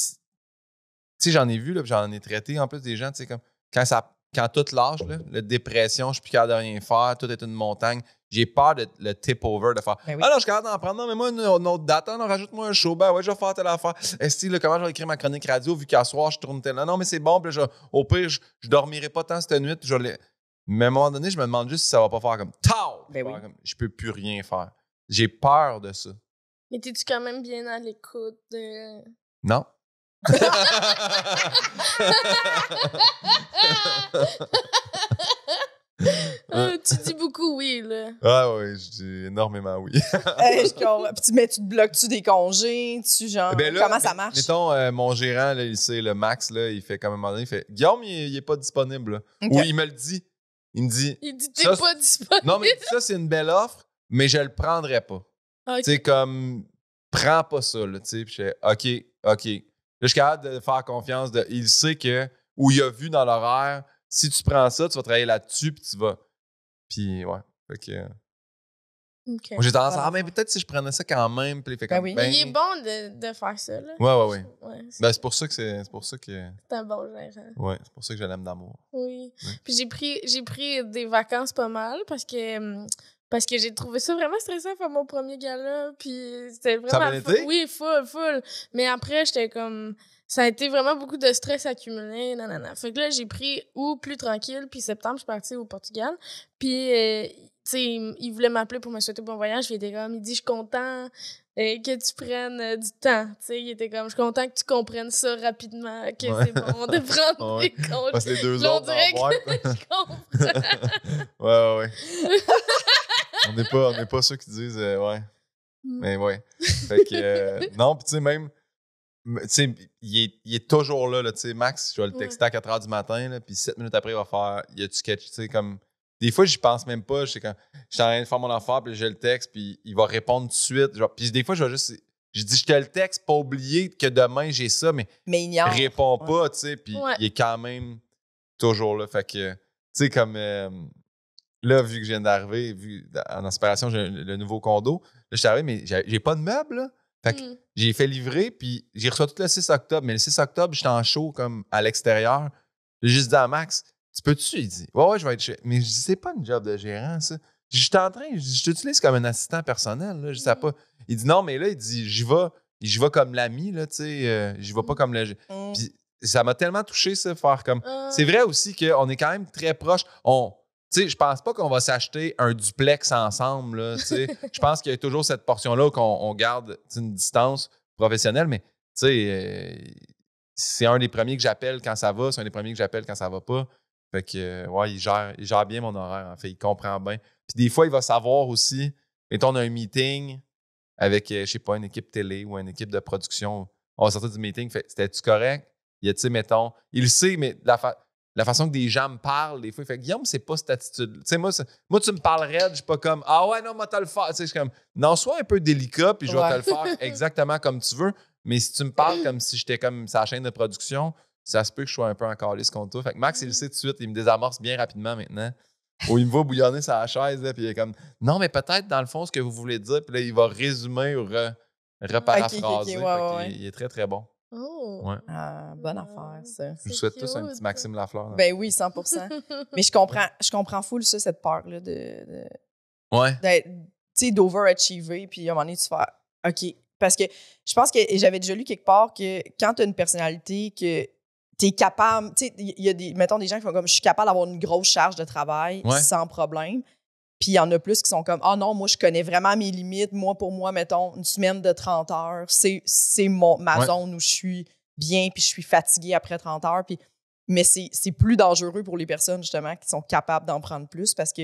sais, j'en ai vu, là, j'en ai traité en plus des gens, tu sais, comme, quand tout lâche, là, la dépression, je suis plus capable de rien faire, tout est une montagne. J'ai peur de le tip-over, de faire « Ah non, je suis capable d'en prendre. Non, mais moi, une autre date. Non, rajoute-moi un show. Ben ouais, je vais faire telle affaire. Est-ce que comment je vais écrire ma chronique radio vu qu'à soir, je tourne tel... Non, mais c'est bon. Puis au pire, je dormirai pas tant cette nuit. Puis mais à un moment donné, je me demande juste si ça va pas faire comme « Tao! » Je peux plus rien faire. J'ai peur de ça. Mais t'es-tu quand même bien à l'écoute de... Non. Tu dis beaucoup oui, là. Ah oui, je dis énormément oui. Je comprends. Puis mais tu te bloques-tu des congés? Genre, Ben là, comment ça marche? Mettons, mon gérant, là, il sait, le Max, là, il fait comme un moment donné, il fait Guillaume, il est pas disponible. Là. Ok. Ou il me le dit. Il me dit. Il dit t'es Ça, pas disponible. Non, mais ça, c'est une belle offre, mais je le prendrais pas. Ok. Tu sais, comme, prends pas ça, là, tu sais. Puis je fais OK. Là, je suis capable de faire confiance. Il sait que, ou il a vu dans l'horaire, si tu prends ça, tu vas travailler là-dessus, puis tu vas. Puis, ouais. Fait que. Ok. Moi, j'ai tendance à Voilà. mais peut-être si je prenais ça quand même, puis il fait Ben comme. oui. Il est bon de faire ça, là. Ouais. Ouais, Ben, c'est pour ça que c'est pour ça que. c'est un bon gérant. Ouais, c'est pour ça que je l'aime d'amour. Oui. Ouais. Puis j'ai pris des vacances pas mal parce que j'ai trouvé ça vraiment stressant faire mon premier gala. Puis c'était vraiment. Ça a bien été? Oui, full. Mais après, j'étais comme. Ça a été vraiment beaucoup de stress accumulé. Nanana. Fait que là, j'ai pris août plus tranquille. Puis septembre, je suis partie au Portugal. Puis, tu sais, il voulait m'appeler pour me souhaiter bon voyage. Puis il était comme, il dit, je suis content que tu prennes du temps. Tu sais, il était comme, je suis content que tu comprennes ça rapidement, que Ouais. c'est bon de prendre Ouais. des congés. Parce que les deux Là, on autres, dirait dans la que boîte. je comprends. Ouais. On n'est pas ceux qui disent ouais. Mais ouais. Fait que non, puis tu sais, même. Tu sais, il est toujours là, tu sais. Max, je vais le texter à 4h du matin, là, puis 7 minutes après, il va faire. Y a-tu sketch, tu sais, comme. Des fois, j'y pense même pas. Je suis en train de faire mon affaire, puis je le texte, puis il va répondre tout de suite. Genre, puis des fois, je vais juste. Je dis, je te le texte, pas oublier que demain, j'ai ça, mais Mais ignore. réponds pas, tu sais, puis Ouais. il est quand même toujours là. Fait que, tu sais, comme là, vu que je viens d'arriver, en inspiration, j'ai le nouveau condo, là, je suis arrivé, mais j'ai pas de meubles, là. Fait que j'ai fait livrer, puis j'ai reçu tout le 6 octobre, mais le 6 octobre, j'étais en show comme à l'extérieur. J'ai juste dit à Max, tu peux-tu? Il dit, ouais, je vais être chez. Mais je dis, c'est pas une job de gérant, ça. J'étais en train, je t'utilise comme un assistant personnel, là, je sais pas. Il dit, non, mais là, il dit, j'y vais comme l'ami, là, tu sais, j'y vais pas comme le. Puis ça m'a tellement touché, ça, faire comme. C'est vrai aussi qu'on est quand même très proches. Tu sais, je pense pas qu'on va s'acheter un duplex ensemble, là, tu sais. Je pense qu'il y a toujours cette portion-là qu'on garde une distance professionnelle, mais, tu sais, c'est un des premiers que j'appelle quand ça va, c'est un des premiers que j'appelle quand ça va pas. Fait que, ouais, il gère bien mon horaire, en fait, il comprend bien. Puis des fois, il va savoir aussi, mettons, on a un meeting avec, je sais pas, une équipe télé ou une équipe de production. On va sortir du meeting, fait, c'était-tu correct? Il y a, tu sais, mettons, il le sait, mais la façon que des gens me parlent, des fois, il fait Guillaume, c'est pas cette attitude. Tu sais, moi, tu me parlerais, je suis pas comme ah ouais, non, moi, t'as le faire. Tu sais, je suis comme non, sois un peu délicat, puis je vais te le faire exactement comme tu veux. Mais si tu me parles comme si j'étais comme sa chaîne de production, ça se peut que je sois un peu en calice contre toi. Fait que Max, il le sait tout de suite, il me désamorce bien rapidement maintenant. Ou il me va bouillonner sur la chaise, là, puis il est comme non, mais peut-être dans le fond, ce que vous voulez dire, puis là, il va résumer ou reparaphraser. Ouais. Il est très, très bon. Oh. Ouais. Ah, bonne affaire, ça. Je vous souhaite tous un petit Maxime Lafleur. Là. Ben oui, 100%. Mais je comprends full ça, cette peur-là Ouais. tu sais, d'overachiever, puis à un moment donné, tu fais OK. Parce que je pense que j'avais déjà lu quelque part que quand tu as une personnalité que tu es capable, tu sais, il y a mettons des gens qui font comme je suis capable d'avoir une grosse charge de travail sans problème. Puis il y en a plus qui sont comme ah non, moi je connais vraiment mes limites. Moi, pour moi, mettons, une semaine de 30 heures, c'est ma zone où je suis bien, puis je suis fatiguée après 30 heures. Puis, mais c'est plus dangereux pour les personnes, justement, qui sont capables d'en prendre plus parce que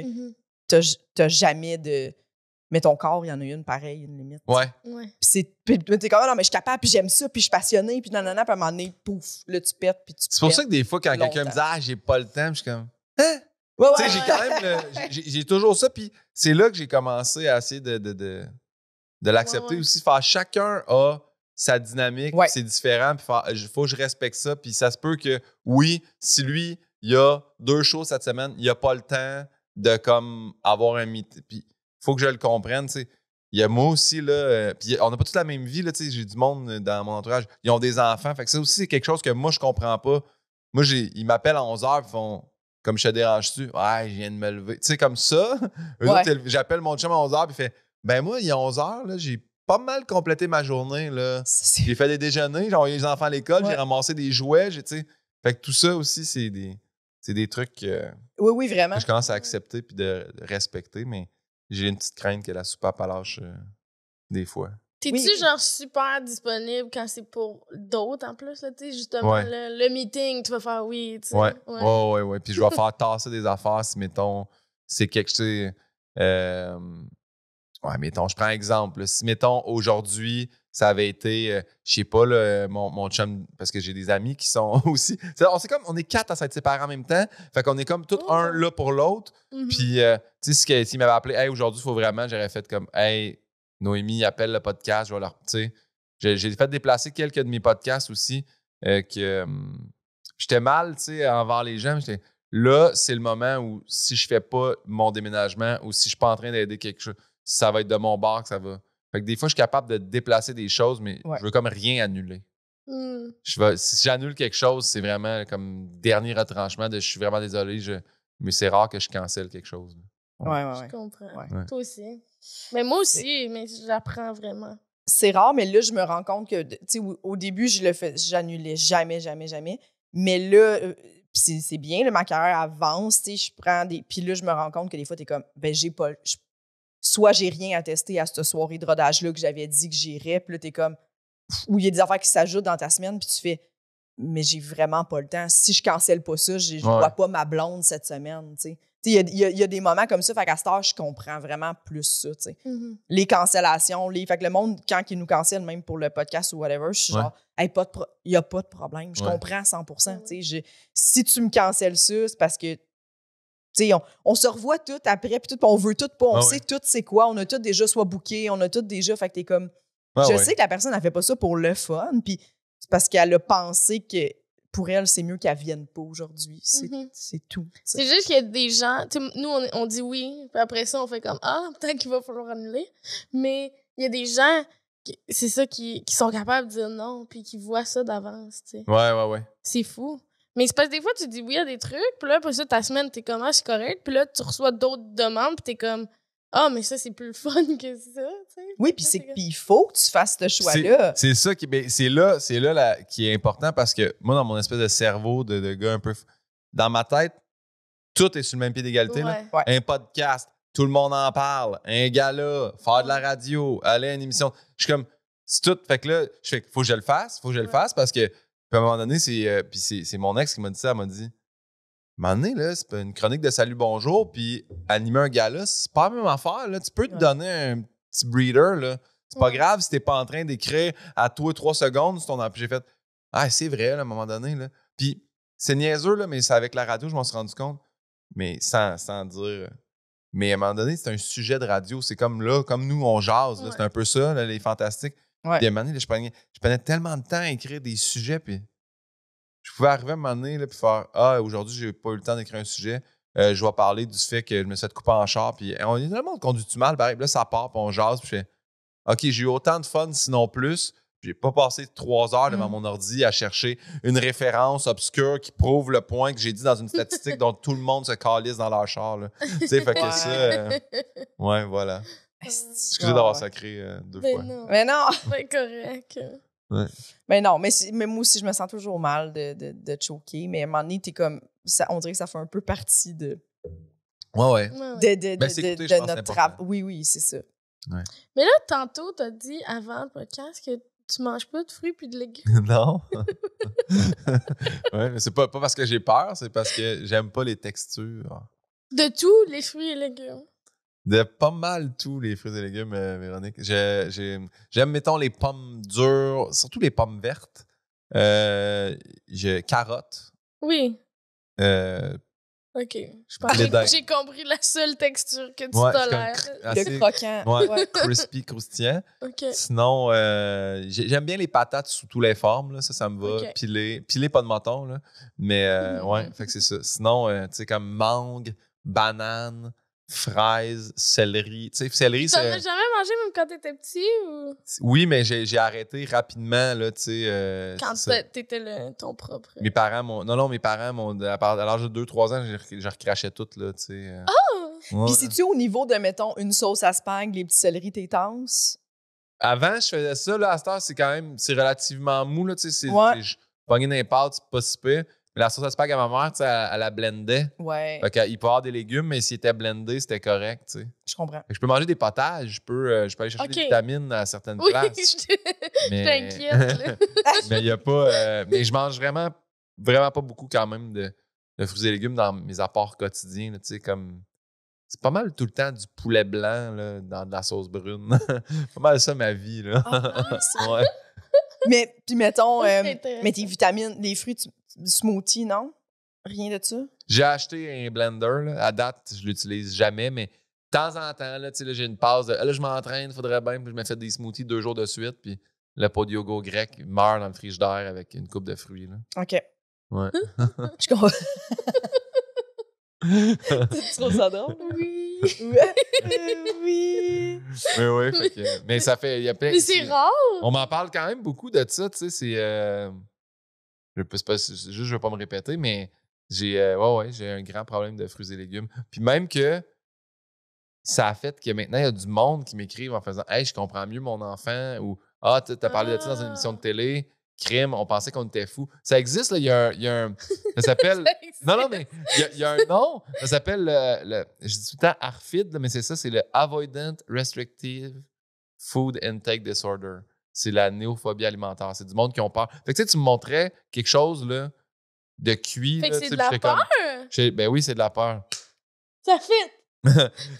t'as jamais de. Mais ton corps, il y en a une pareille, une limite. Ouais. Puis t'es comme non, mais je suis capable, puis j'aime ça, puis je suis passionnée, puis nanana, puis à un moment donné, pouf, là, tu pètes, puis tu C'est pour ça que des fois, quand quelqu'un me dit ah, j'ai pas le temps, je suis comme hein? Ouais, tu sais, j'ai quand même j'ai toujours ça, puis c'est là que j'ai commencé à essayer de l'accepter aussi. Faire chacun a sa dynamique, c'est différent, puis il faut que je respecte ça, puis ça se peut que, oui, si lui, il y a 2 shows cette semaine, il a pas le temps de comme avoir un meeting, puis il faut que je le comprenne, tu sais. Il y a moi aussi, là, puis on n'a pas toute la même vie, là, tu sais, j'ai du monde dans mon entourage, ils ont des enfants, fait que ça aussi, c'est quelque chose que moi, je comprends pas. Moi, ils m'appellent à 11h, puis font comme je te dérange-tu? Ouais, je viens de me lever. Tu sais, comme ça, j'appelle mon chum à 11h, puis il fait ben moi, il y a 11h, là, j'ai pas mal complété ma journée, là. J'ai fait des déjeuners, j'ai envoyé les enfants à l'école, j'ai ramassé des jouets, tu sais. Fait que tout ça aussi, c'est des trucs oui, vraiment. que je commence à accepter puis de respecter, mais j'ai une petite crainte que la soupape à lâche des fois. T'es-tu Oui. genre super disponible quand c'est pour d'autres en plus, là, tu sais, justement, Ouais. le meeting, tu vas faire oui, tu sais. Ouais. Puis je vais faire tasser des affaires si, mettons, c'est quelque chose. Ouais, mettons, je prends un exemple. Là. Si, mettons, aujourd'hui, ça avait été, je sais pas, là, mon chum, parce que j'ai des amis qui sont aussi. On est 4 à s'être séparés en même temps. Fait qu'on est comme tous un là pour l'autre. Mhm. Puis, tu sais, s'il m'avait appelé, hey, aujourd'hui, il faut vraiment, j'aurais fait comme, hey, Noémie, appelle le podcast, je vais leur. Tu sais, j'ai fait déplacer quelques de mes podcasts aussi. J'étais mal, tu sais, envers les gens. Là, c'est le moment où si je fais pas mon déménagement ou si je suis pas en train d'aider quelque chose, ça va être de mon bord que ça va. Fait que des fois, je suis capable de déplacer des choses, mais je veux comme rien annuler. Mm. Si j'annule quelque chose, c'est vraiment comme dernier retranchement de je suis vraiment désolé, mais c'est rare que je cancelle quelque chose. Ouais. Je comprends. Ouais. Toi aussi. Mais moi aussi, mais j'apprends vraiment. C'est rare, mais là, je me rends compte que, tu sais, au début, j'annulais jamais. Mais là, c'est bien, là, ma carrière avance, tu sais, je prends des. Puis là, je me rends compte que des fois, t'es comme, ben, soit j'ai rien à tester à cette soirée de rodage-là que j'avais dit que j'irais, puis là, t'es comme, ou il y a des affaires qui s'ajoutent dans ta semaine, puis tu fais, mais j'ai vraiment pas le temps. Si je cancelle pas ça, je vois pas ma blonde cette semaine, tu sais. Il y a des moments comme ça, fait qu'à cette heure, je comprends vraiment plus ça, tu sais. Mm-hmm. Les cancellations, fait que le monde, quand ils nous cancellent, même pour le podcast ou whatever, je suis genre, hey, il n'y a pas de problème. Je comprends 100%. Tu sais, si tu me cancelles ça, c'est parce que, tu sais, on se revoit tout après, puis on veut tout pas. On sait tout c'est quoi. On a tout déjà soit booké, on a tout déjà. Fait que t'es comme, je sais que la personne, elle fait pas ça pour le fun, puis c'est parce qu'elle a pensé que pour elle, c'est mieux qu'elle vienne pas aujourd'hui. C'est tout. C'est juste qu'il y a des gens, nous, on dit oui, puis après ça, on fait comme, peut-être qu'il va falloir annuler. Mais il y a des gens, c'est ça, qui sont capables de dire non, puis qui voient ça d'avance, tu sais. Ouais. C'est fou. Mais c'est parce que des fois, tu dis oui à des trucs, puis là, après ça, ta semaine, t'es comme, c'est correct, puis là, tu reçois d'autres demandes, puis t'es comme, mais ça, c'est plus le fun que ça, tu sais. Oui, puis il faut que tu fasses ce choix-là. C'est ça qui c'est là qui est important parce que moi, dans mon espèce de cerveau de gars un peu. Dans ma tête, tout est sur le même pied d'égalité. Ouais. Là. Un podcast, tout le monde en parle. Un gala, faire de la radio, aller à une émission. Je suis comme. C'est tout. Fait que là, je fais faut que je le fasse. Parce que, puis à un moment donné, c'est mon ex qui m'a dit ça. Elle m'a dit. À un moment donné, là, c'est pas une chronique de salut bonjour, puis animer un gala, c'est pas la même affaire. Là. Tu peux te donner un petit breeder. Là. C'est pas grave si t'es pas en train d'écrire à toi 3 secondes sur ton app. J'ai fait c'est vrai, là, à un moment donné. Là. Puis c'est niaiseux, là, mais c'est avec la radio, je m'en suis rendu compte. Mais sans dire. Mais à un moment donné, c'est un sujet de radio. C'est comme là, comme nous, on jase. Là, c'est un peu ça, là, les fantastiques. Ouais. Puis à un moment donné, là, je prenais tellement de temps à écrire des sujets, puis. Je pouvais arriver à un moment donné, là, puis faire aujourd'hui, j'ai pas eu le temps d'écrire un sujet. Je vais parler du fait que je me suis fait couper en char. Puis on est tellement conduit-tu mal. Pareil, là, ça part, puis on jase. Puis je fais OK, j'ai eu autant de fun, sinon plus. J'ai pas passé 3 heures devant mon ordi à chercher une référence obscure qui prouve le point que j'ai dit dans une statistique dont tout le monde se calisse dans leur char. Tu sais, fait que ça. Voilà. Excusez d'avoir sacré 2 fois. Non. Mais non! C'est correct. Ouais. Mais non, mais moi aussi, je me sens toujours mal de choquer. Mais à un moment donné, t'es comme. On dirait que ça fait un peu partie de. Ouais. De notre travail. Oui, c'est ça. Ouais. Mais là, tantôt, t'as dit avant le podcast que tu manges pas de fruits puis de légumes. Non. Ouais, mais c'est pas parce que j'ai peur, c'est parce que j'aime pas les textures. De tous les fruits et légumes. De pas mal tous les fruits et légumes, Véronique. J'aime, mettons, les pommes dures, surtout les pommes vertes. Carottes. Oui. OK. Je pensais que j'ai compris la seule texture que tu tolères. Le croquant. Ouais. Crispy, croustillant. OK. Sinon, j'aime bien les patates sous toutes les formes. Là. Ça me va. Okay. Pilé, pas de mouton. Là. Mais fait que c'est ça. Sinon, tu sais, comme mangue, banane, fraises, céleri. Tu sais, céleri, t'en as jamais mangé même quand t'étais petit? Ou? Oui, mais j'ai arrêté rapidement, là, tu sais. Quand t'étais ton propre... Mes parents m'ont... Non, mes parents m'ont... À l'âge de 2-3 ans, je recrachais tout, là, tu sais. Puis c'est-tu au niveau de, mettons, une sauce à spag, les petits céleris tétances? Avant, je faisais ça, là, à cette heure, c'est quand même... C'est relativement mou, là, tu sais. Je pognais dans les pâtes, c'est pas si pire. Mais la sauce à spag à ma mère, tu sais, elle la blendait. Ouais, Fait qu'il peut y avoir des légumes, mais s'il était blendé, c'était correct, tu sais. je comprends. Fait que je peux manger des potages, je peux aller chercher Ok. des vitamines à certaines Oui, places. je Mais t'inquiète, là. mais il y a pas. Mais je mange vraiment pas beaucoup quand même de fruits et légumes dans mes apports quotidiens, là, tu sais, comme. C'est pas mal tout le temps du poulet blanc là, dans de la sauce brune. Pas mal ça ma vie, là. Ah, nice. Ouais. Mais, puis mettons, Ça, c'est intéressant. mais tes vitamines, les fruits, du smoothie, non? Rien de ça? J'ai acheté un blender. Là. À date, je l'utilise jamais, mais de temps en temps, là, là, j'ai une pause de là, je m'entraîne, il faudrait bien, puis je me fais des smoothies 2 jours de suite, puis le pot de yogourt grec meurt dans le frigidaire avec une coupe de fruits. Là. OK. Ouais. Je comprends. Tu trouves ça drôle? Oui. Oui. Oui, fait que, mais ça fait. Y a plein, Mais c'est rare. On m'en parle quand même beaucoup de ça, tu sais. C'est juste, je veux pas me répéter, mais j'ai j'ai un grand problème de fruits et légumes. Puis même que ça a fait que maintenant, il y a du monde qui m'écrivent en faisant Hey, je comprends mieux mon enfant ou Ah, tu as parlé de ça dans une émission de télé, crime, on pensait qu'on était fous. Ça existe, là, il y a un. Ça s'appelle. Non, mais il y a un nom. Ça s'appelle je dis tout le temps ARFID, là, mais c'est ça, c'est le Avoidant Restrictive Food Intake Disorder. C'est la néophobie alimentaire. C'est du monde qui ont peur. Fait que tu sais, tu me montrais quelque chose là, de cuit. Fait que là, c'est tu sais, de la puis j'étais peur. Ben oui, c'est de la peur. Ça fait.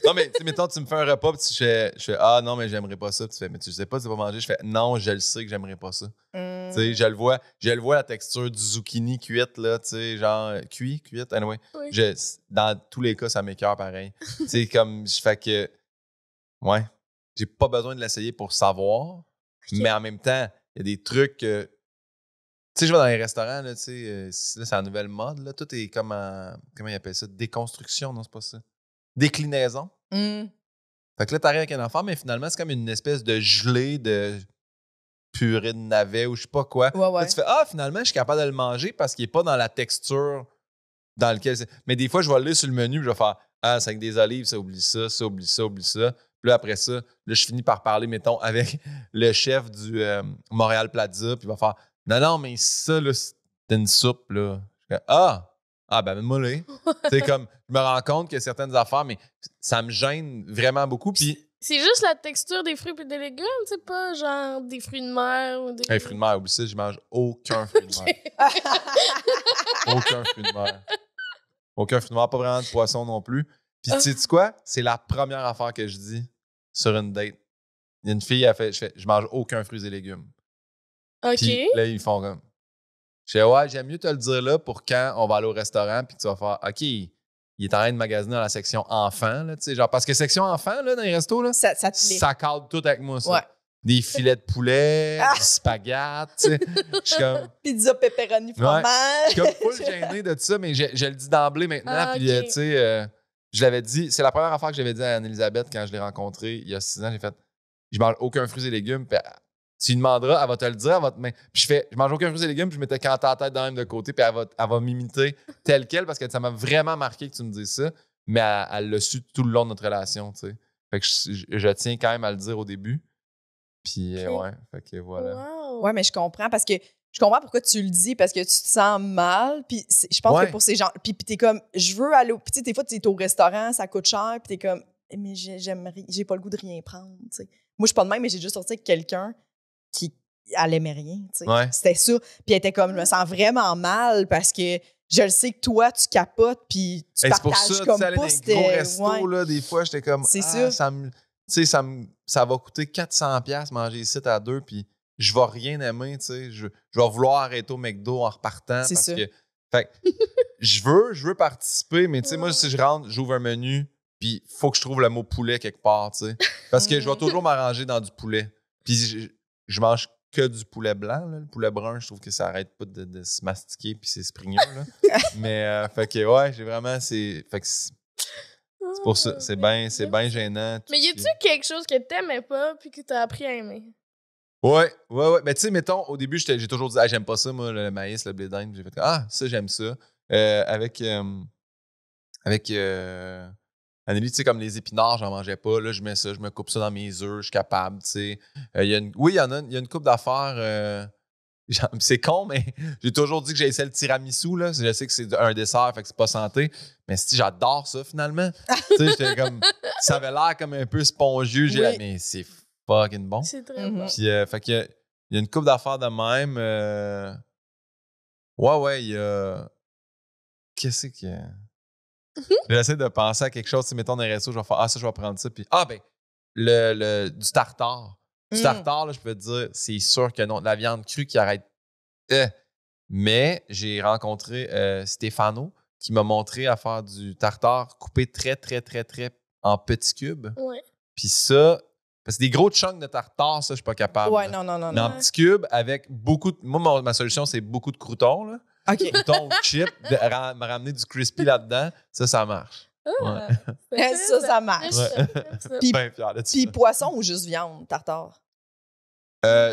Non, mais tu sais, mettons, tu me fais un repas, puis je fais Ah non, mais j'aimerais pas ça. Puis tu fais Mais tu sais pas, tu vas manger. Je fais Non, je le sais que j'aimerais pas ça. Tu sais, je le vois la texture du zucchini cuite, là, tu sais, genre cuite, anyway. Oui. Dans tous les cas, ça m'écoeure pareil. Tu sais, comme je fais que, ouais, j'ai pas besoin de l'essayer pour savoir, mais en même temps, il y a des trucs que, tu sais, je vais dans les restaurants, là, tu sais, là, c'est la nouvelle mode, là, tout est comme comment ils appellent ça? Déconstruction, non, c'est pas ça. Déclinaison. Fait que là, t'arrives avec un enfant, mais finalement, c'est comme une espèce de gelée de purée de navet ou je sais pas quoi. Ouais. Là, tu fais Ah, finalement, je suis capable de le manger parce qu'il est pas dans la texture dans laquelle c'est. Mais des fois, je vais aller sur le menu et je vais faire Ah, c'est avec des olives, ça oublie ça, ça oublie ça, oublie ça. Puis là, après ça, là, je finis par parler, mettons, avec le chef du Montréal Plaza, puis il va faire Non, mais ça, là, c'est une soupe, là. Je fais ben, moi, là. C'est comme, je me rends compte qu'il y a certaines affaires, mais ça me gêne vraiment beaucoup. Puis, C'est juste la texture des fruits et des légumes, c'est pas genre des fruits de mer ou des. un fruit de mer, oublie ça, je mange aucun fruit de mer. Aucun fruit de mer. Aucun fruit de mer, pas vraiment de poisson non plus. Puis, tu sais quoi? C'est la première affaire que je dis sur une date. Il y a une fille, je mange aucun fruits et légumes. OK. Puis là, ils font comme. Je fais j'aime mieux te le dire là pour quand on va aller au restaurant, puis que tu vas faire OK, il est en train de magasiner dans la section enfant, là, tu sais, genre, parce que section enfant, là, dans les restos, là, Ça te plaît. ça cadre tout avec moi, ça. Ouais. Des filets de poulet, du spaghetti, tu sais. Je suis comme. Pizza, pepperoni, fromage. Je suis comme full gêné de ça, mais je le dis d'emblée maintenant. Puis, OK. tu sais, je l'avais dit, c'est la première affaire que j'avais dit à Anne-Elisabeth quand je l'ai rencontrée il y a 6 ans. J'ai fait, je mange aucun fruits et légumes. Puis, tu lui demanderas, elle va te le dire. Puis je mange aucun fruits et légumes, puis je m'étais canté la tête dans même de côté, puis elle va m'imiter tel quel parce que ça m'a vraiment marqué que tu me dises ça. Mais elle l'a su tout le long de notre relation, tu sais. Fait que je tiens quand même à le dire au début. Puis, Ok. ouais, fait que voilà. Wow. Ouais, mais je comprends parce que je comprends pourquoi tu le dis parce que tu te sens mal. Puis je pense Ouais. que pour ces gens. Puis t'es comme, je veux aller. Puis tu sais, des fois, tu es au restaurant, ça coûte cher. Puis t'es comme, mais j'ai pas le goût de rien prendre. Tu sais. Moi, je suis pas de même, mais j'ai juste sorti avec quelqu'un qui. Elle aimait rien. Tu sais. Ouais. C'était ça. Puis elle était comme, je me sens vraiment mal parce que je le sais que toi, tu capotes. Puis tu Hey, c'est pour partages ça, tu comme sais, aller pas. dans les C'était. gros restos, Ouais. là, des fois, j'étais comme, C'est ça. ça va coûter 400$ manger ici à 2, puis je vais rien aimer, tu sais. Je vais vouloir arrêter au McDo en repartant. C'est parce ça. que, fait que, je veux participer, mais tu sais, moi, si je rentre, j'ouvre un menu, puis il faut que je trouve le mot poulet quelque part, tu sais. Parce que je vais toujours m'arranger dans du poulet. Puis je mange que du poulet blanc, là. Le poulet brun, je trouve que ça arrête pas de se mastiquer, puis c'est springneux, là. Mais, fait que, ouais, j'ai vraiment, fait que c'est pour ça, c'est bien gênant. Mais y a-tu quelque chose que t'aimais pas puis que t'as appris à aimer? Ouais. Ben, tu sais, mettons, au début, j'ai toujours dit, j'aime pas ça, moi, le maïs, le blé d'Inde. J'ai fait, ça, j'aime ça. Avec Anneli, tu sais, comme les épinards, j'en mangeais pas. Là, je mets ça, je me coupe ça dans mes œufs, je suis capable, tu sais. Il y a une couple d'affaires C'est con, mais j'ai toujours dit que j'ai essayé le tiramisu, là. Je sais que c'est un dessert, fait que c'est pas santé. Mais si j'adore ça, finalement. Tu sais, j'étais comme... Ça avait l'air comme un peu spongieux. J'ai dit, mais c'est fucking bon. C'est très bon. Puis, fait qu'il y a une couple d'affaires de même. Ouais, il y a... Qu'est-ce qu'il y a? J'essaie de penser à quelque chose. Tu sais, mettons dans les restos, je vais faire, ça, je vais prendre ça. Puis, du tartare. Du tartare, là, je peux te dire, c'est sûr que non. De la viande crue qui arrête. Mais j'ai rencontré Stéphano qui m'a montré à faire du tartare coupé très, très, très, très en petits cubes. Ouais. Puis ça, parce que des gros chunks de tartare, ça, je suis pas capable. Ouais, non. Mais en petits cubes, avec beaucoup de... Moi, ma solution, c'est beaucoup de croutons, là. OK. Croutons ou chips, me ramener du crispy là-dedans, ça marche. Ça marche. Puis, Bien fier de ça. puis poisson ou juste viande, tartare?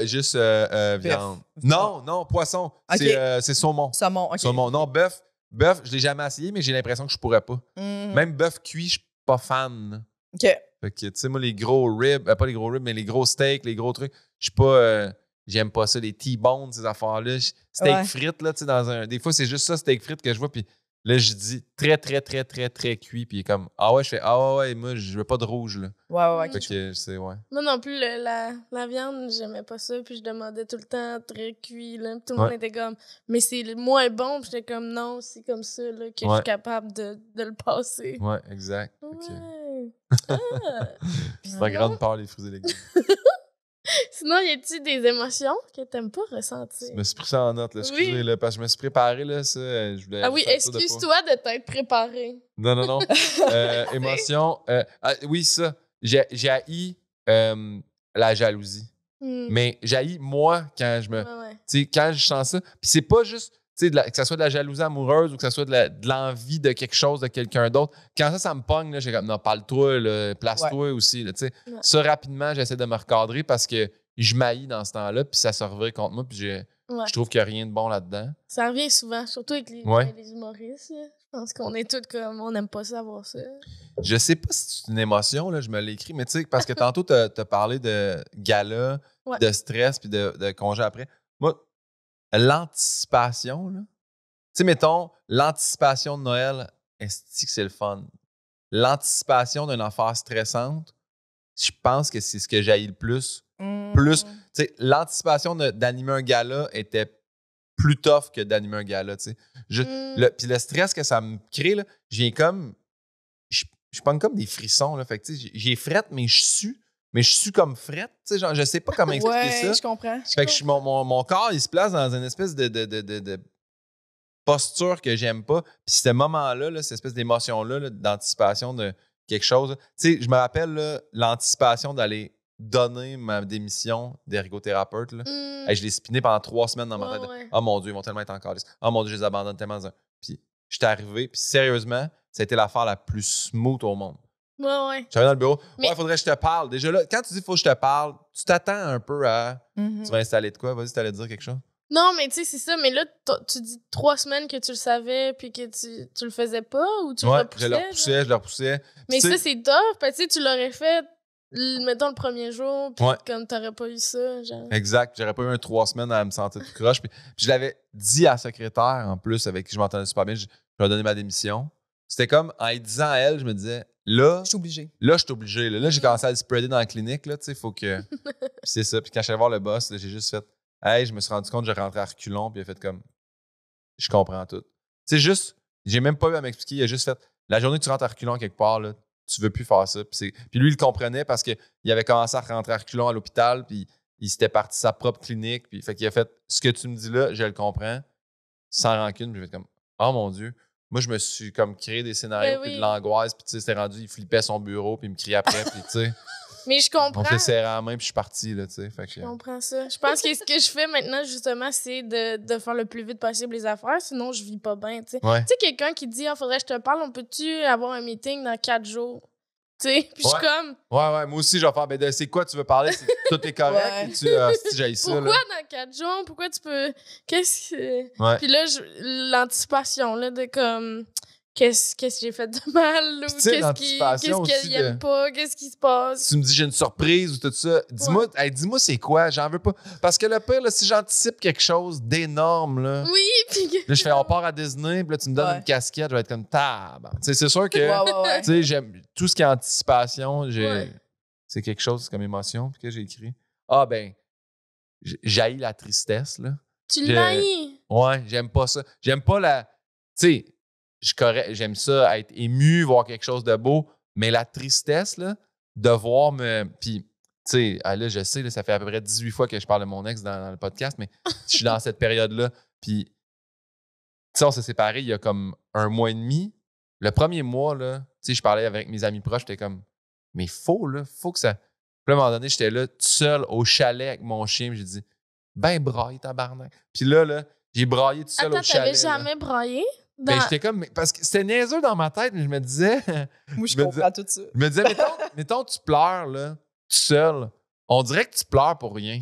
Juste viande. Non, poisson. Okay. C'est saumon. Saumon, OK. Saumon. Non, bœuf, je l'ai jamais essayé, mais j'ai l'impression que je pourrais pas. Même bœuf cuit, je suis pas fan. OK. Fait que, tu sais, moi, les gros ribs, pas les gros ribs, mais les gros steaks, les gros trucs, je suis pas... j'aime pas ça, les T-bones, ces affaires-là. Steak frites, là, tu sais, des fois, c'est juste ça, steak frites, que je vois, puis là, je dis très, très, très, très, très cuit, puis il est comme, je fais, moi, je veux pas de rouge, là. Ouais. Fait que, c'est, ouais. Moi non plus, la viande, j'aimais pas ça, puis je demandais tout le temps très cuit, là. Tout le monde était comme, mais c'est moins bon, puis j'étais comme, non, c'est comme ça, là, que je suis capable de le passer. Ouais, exact. Ouais. C'est ma grande part, les fruits et légumes. Sinon, y a-t-il des émotions que t'aimes pas ressentir? Je me suis pris ça en note, là, excusez, là, parce que je me suis préparé, là, ça, je voulais... Ah oui, excuse-toi de t'être préparé. Non. Émotion, oui, ça. J'ai haï la jalousie. Mais j'ai haï, moi, quand je me... Tu sais, quand je sens ça, puis c'est pas juste... Tu sais, que ça soit de la jalousie amoureuse ou que ça soit de l'envie de quelque chose, de quelqu'un d'autre. Quand ça me pogne, là, j'ai comme, non, parle-toi, là, place-toi aussi. Là, tu sais. Ça, rapidement, j'essaie de me recadrer parce que je m'haïs dans ce temps-là, puis ça se revient contre moi, puis je trouve qu'il n'y a rien de bon là-dedans. Ça revient souvent, surtout avec les humoristes. Là. Je pense qu'on est tous comme, on n'aime pas savoir ça. Je sais pas si c'est une émotion, là, je me l'ai écrit, mais tu sais, parce que tantôt, tu as parlé de gala, de stress, puis de congé après. Moi, l'anticipation, là. Tu sais, mettons, l'anticipation de Noël, est-ce que c'est le fun? L'anticipation d'une affaire stressante, je pense que c'est ce que j'haïs le plus. Tu sais, l'anticipation d'animer un gala était plus tough que d'animer un gala, tu sais. Puis le stress que ça me crée, là, j'ai comme... Je prends comme des frissons, là. Fait que, tu sais, j'ai frette, mais je sue. Mais je suis comme frette, tu sais, genre, je sais pas comment expliquer ça. Ouais, je comprends. Fait que mon corps, il se place dans une espèce de posture que j'aime pas. Puis ce moment-là, là, cette espèce d'émotion-là, là, d'anticipation de quelque chose. Tu sais, je me rappelle là, l'anticipation d'aller donner ma démission d'ergothérapeute. Là. Hey, je l'ai spiné pendant 3 semaines dans ma tête. Oh mon Dieu, ils vont tellement être encore. Oh mon Dieu, je les abandonne tellement. Puis j'étais arrivé, puis sérieusement, ça a été l'affaire la plus smooth au monde. Ouais. J'arrive dans le bureau. Mais... Ouais, faudrait que je te parle. Déjà là, quand tu dis faut que je te parle, tu t'attends un peu à. Tu vas installer de quoi? Vas-y, tu allais dire quelque chose? Non, mais tu sais, c'est ça. Mais là, tu dis 3 semaines que tu le savais puis que tu le faisais pas ou tu le repoussais? Je le repoussais. Mais ça, c'est tough. Parce que tu l'aurais fait, mettons, le premier jour, puis comme t'aurais pas eu ça. Genre. Exact. J'aurais pas eu 3 semaines à me sentir tout croche. Puis je l'avais dit à la secrétaire, en plus, avec qui je m'entendais super bien. Je lui ai donné ma démission. C'était comme, en disant à elle, je me disais, là, je suis obligé. Là, je suis obligé. Là, j'ai commencé à le spreader dans la clinique. Là, tu sais, faut que. Puis c'est ça. Puis quand je suis allé voir le boss, là, j'ai juste fait, hey, je me suis rendu compte que je rentrais à reculons. Puis il a fait comme, je comprends tout. Tu sais, juste, j'ai même pas eu à m'expliquer. Il a juste fait, la journée que tu rentres à reculons quelque part, là, tu veux plus faire ça. Puis lui, il le comprenait parce qu'il avait commencé à rentrer à reculons à l'hôpital. Puis il s'était parti sa propre clinique. Puis fait qu'il a fait, ce que tu me dis là, je le comprends. Sans rancune. Puis j'ai fait comme, oh mon Dieu. Moi, je me suis comme créé des scénarios, puis de l'angoisse, puis tu sais, c'était rendu, il flippait son bureau, puis il me criait après, puis tu sais. Mais je comprends. On s'est serré la main, puis je suis parti, là, tu sais. Je comprends ça. Je pense que ce que je fais maintenant, justement, c'est de faire le plus vite possible les affaires, sinon je vis pas bien, tu sais. Tu sais, quelqu'un qui dit, faudrait que je te parle, on peut-tu avoir un meeting dans 4 jours? Tu sais, puis je suis comme... Ouais, moi aussi, je vais faire, c'est quoi tu veux parler? Tout est correct? Ou tu j'aille ça, pourquoi là? Dans 4 jours? Pourquoi tu peux... Qu'est-ce que... Puis là, l'anticipation, là, de comme... qu'est-ce que j'ai fait de mal ou Puis, tu sais, l'anticipation qu'est-ce aussi qu'elle aime pas, qu'est-ce qui se passe. Tu me dis j'ai une surprise ou tout ça, dis-moi, hey, dis-moi c'est quoi, j'en veux pas. Parce que le pire, là, si j'anticipe quelque chose d'énorme, là, Oui, puis là, je fais on part à Disney, puis là, tu me donnes Ouais. une casquette, je vais être comme tab. Tu sais, c'est sûr que Ouais. tu sais, j'aime tout ce qui est anticipation, Ouais. c'est quelque chose comme émotion, puis que j'ai écrit. Ah ben, j'haïs la tristesse, là. tu Je- l'haïs. Ouais, j'aime pas ça. J'aime pas la. Tu sais, j'aime ça, être ému, voir quelque chose de beau, mais la tristesse, là, de voir me. Puis, tu sais, là, je sais, là, ça fait à peu près 18 fois que je parle de mon ex dans le podcast, mais je suis dans cette période-là. Puis, tu sais, on s'est séparés il y a comme 1 mois et demi. Le premier mois, là, tu sais, je parlais avec mes amis proches, j'étais comme, mais faut que ça. Puis, à un moment donné, j'étais là, tout seul, au chalet avec mon chien, puis j'ai dit, ben, braille, tabarnak. Puis là, j'ai braillé tout seul Attends, au chalet. t'avais là. jamais braillé? Ben, j'étais comme. Parce que c'était niaiseux dans ma tête, mais je me disais. Moi, je me comprends tout ça. Je me disais, mettons, tu pleures, là, tout seul. On dirait que tu pleures pour rien.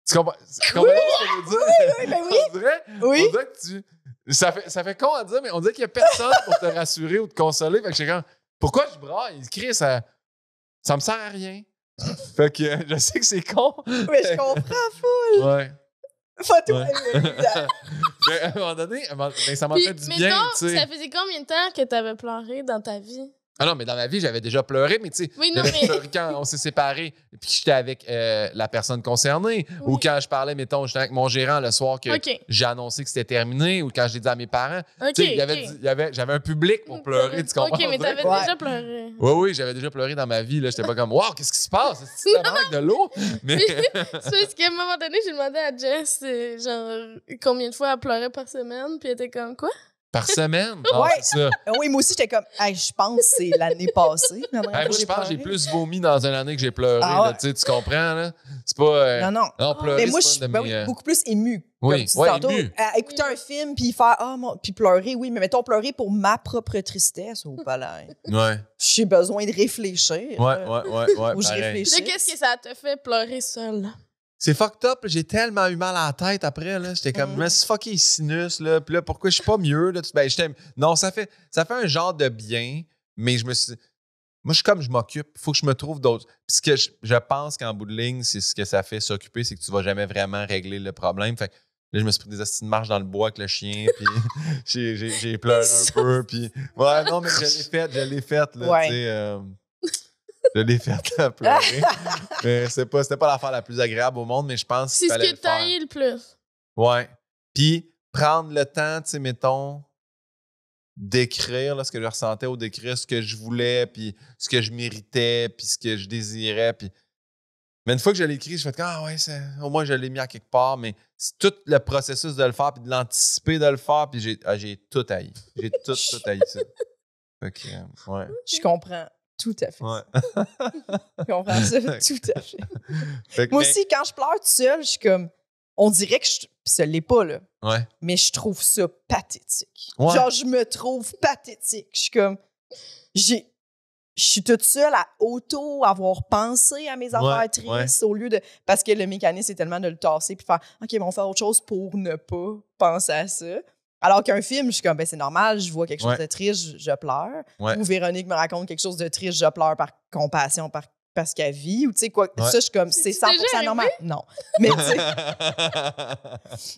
Tu comprends ce que je veux dire? Oui, ben oui. On dirait que tu. Ça fait con à dire, mais on dirait qu'il n'y a personne pour te rassurer ou te consoler. Fait que j'étais comme, pourquoi je braille? Il crie, ça me sert à rien. Fait que je sais que c'est con. Mais je comprends, fou. Ouais. Photo. Ouais. Mais à un moment donné, ça m'a Puis, fait du mais bien, non, tu sais. ça faisait combien de temps que t'avais pleuré dans ta vie? Ah non, mais dans ma vie, j'avais déjà pleuré, mais tu sais, Oui, non, j'avais mais- pleuré quand on s'est séparés, puis j'étais avec la personne concernée, ou Oui. quand je parlais, mettons, j'étais avec mon gérant le soir que OK. j'ai annoncé que c'était terminé, ou quand je l'ai dit à mes parents. OK, Tu sais, OK. j'avais un public pour pleurer, tu comprends? OK, mais On dirait? t'avais Ouais. déjà pleuré. Oui, j'avais déjà pleuré dans ma vie, là. J'étais pas comme, wow, qu'est-ce qui se passe? C'est avec de l'eau? Mais C'est parce qu'à un moment donné, j'ai demandé à Jess, genre, combien de fois elle pleurait par semaine, puis elle était comme, quoi? par semaine? Ah, Ouais. c'est ça. Oui, moi aussi, j'étais comme, hey, je pense que c'est l'année passée. la dernière Hey, fois moi, je pense que j'ai pleuré. plus vomi dans une année que j'ai pleuré, Ah ouais. là, tu sais, tu comprends, là? C'est pas. Non. Non, pleurer, Mais moi, je c'est suis pas une de ben mes, oui, beaucoup plus émue. Oui, Comme tu dis ouais, tantôt, émue. à écouter un film puis faire puis pleurer, oui, mais mettons pleurer pour ma propre tristesse ou pas là. Ouais. J'ai besoin de réfléchir. Ouais. Ou je pareil. réfléchis. Là, qu'est-ce que ça te fait pleurer seule? C'est fucked up. J'ai tellement eu mal à la tête après. Là. J'étais comme, mais c'est fucké sinus. Là. Puis là, pourquoi je suis pas mieux? Là? Ben, non, ça fait un genre de bien, mais je me suis. Moi, je suis comme je m'occupe. Il faut que je me trouve d'autres. Puis ce que je pense qu'en bout de ligne, c'est ce que ça fait s'occuper, c'est que tu vas jamais vraiment régler le problème. Fait que là, je me suis pris des astuces de marche dans le bois avec le chien, puis j'ai pleuré un peu. Puis ouais, non, mais je l'ai faite. Là, Ouais. tu sais, je l'ai faite à pleurer. Mais c'était pas l'affaire la plus agréable au monde, mais je pense C'est qu'il ce fallait que le faire. t'as eu le plus. Ouais. Puis prendre le temps, tu sais, mettons, d'écrire là, ce que je ressentais ou d'écrire ce que je voulais, puis ce que je méritais, puis ce que je désirais. Puis... Mais une fois que je l'ai écrit, je fais ah ouais, au moins je l'ai mis à quelque part, mais c'est tout le processus de le faire, puis de l'anticiper de le faire, puis j'ai tout haï. J'ai tout haï ça. Fait que, ouais. Je comprends tout à fait. Ouais. Je comprends ça tout à fait. Fait que, Moi mais- aussi, quand je pleure toute seule, je suis comme, on dirait que puis ça l'est pas, là. Ouais. Mais je trouve ça pathétique. Ouais. Genre, je me trouve pathétique. Je suis comme, je suis toute seule à avoir pensé à mes affaires tristes au lieu de. Parce que le mécanisme, c'est tellement de le tasser puis faire, OK, bon, on va faire autre chose pour ne pas penser à ça. Alors qu'un film, je suis comme, ben c'est normal, je vois quelque chose de triste, je pleure. Ouais. Ou Véronique me raconte quelque chose de triste, je pleure par compassion, parce qu'elle vit. Ou tu sais quoi, Ouais. ça, je suis comme, c'est C'est-tu déjà 100% normal. Non. Mais tu sais.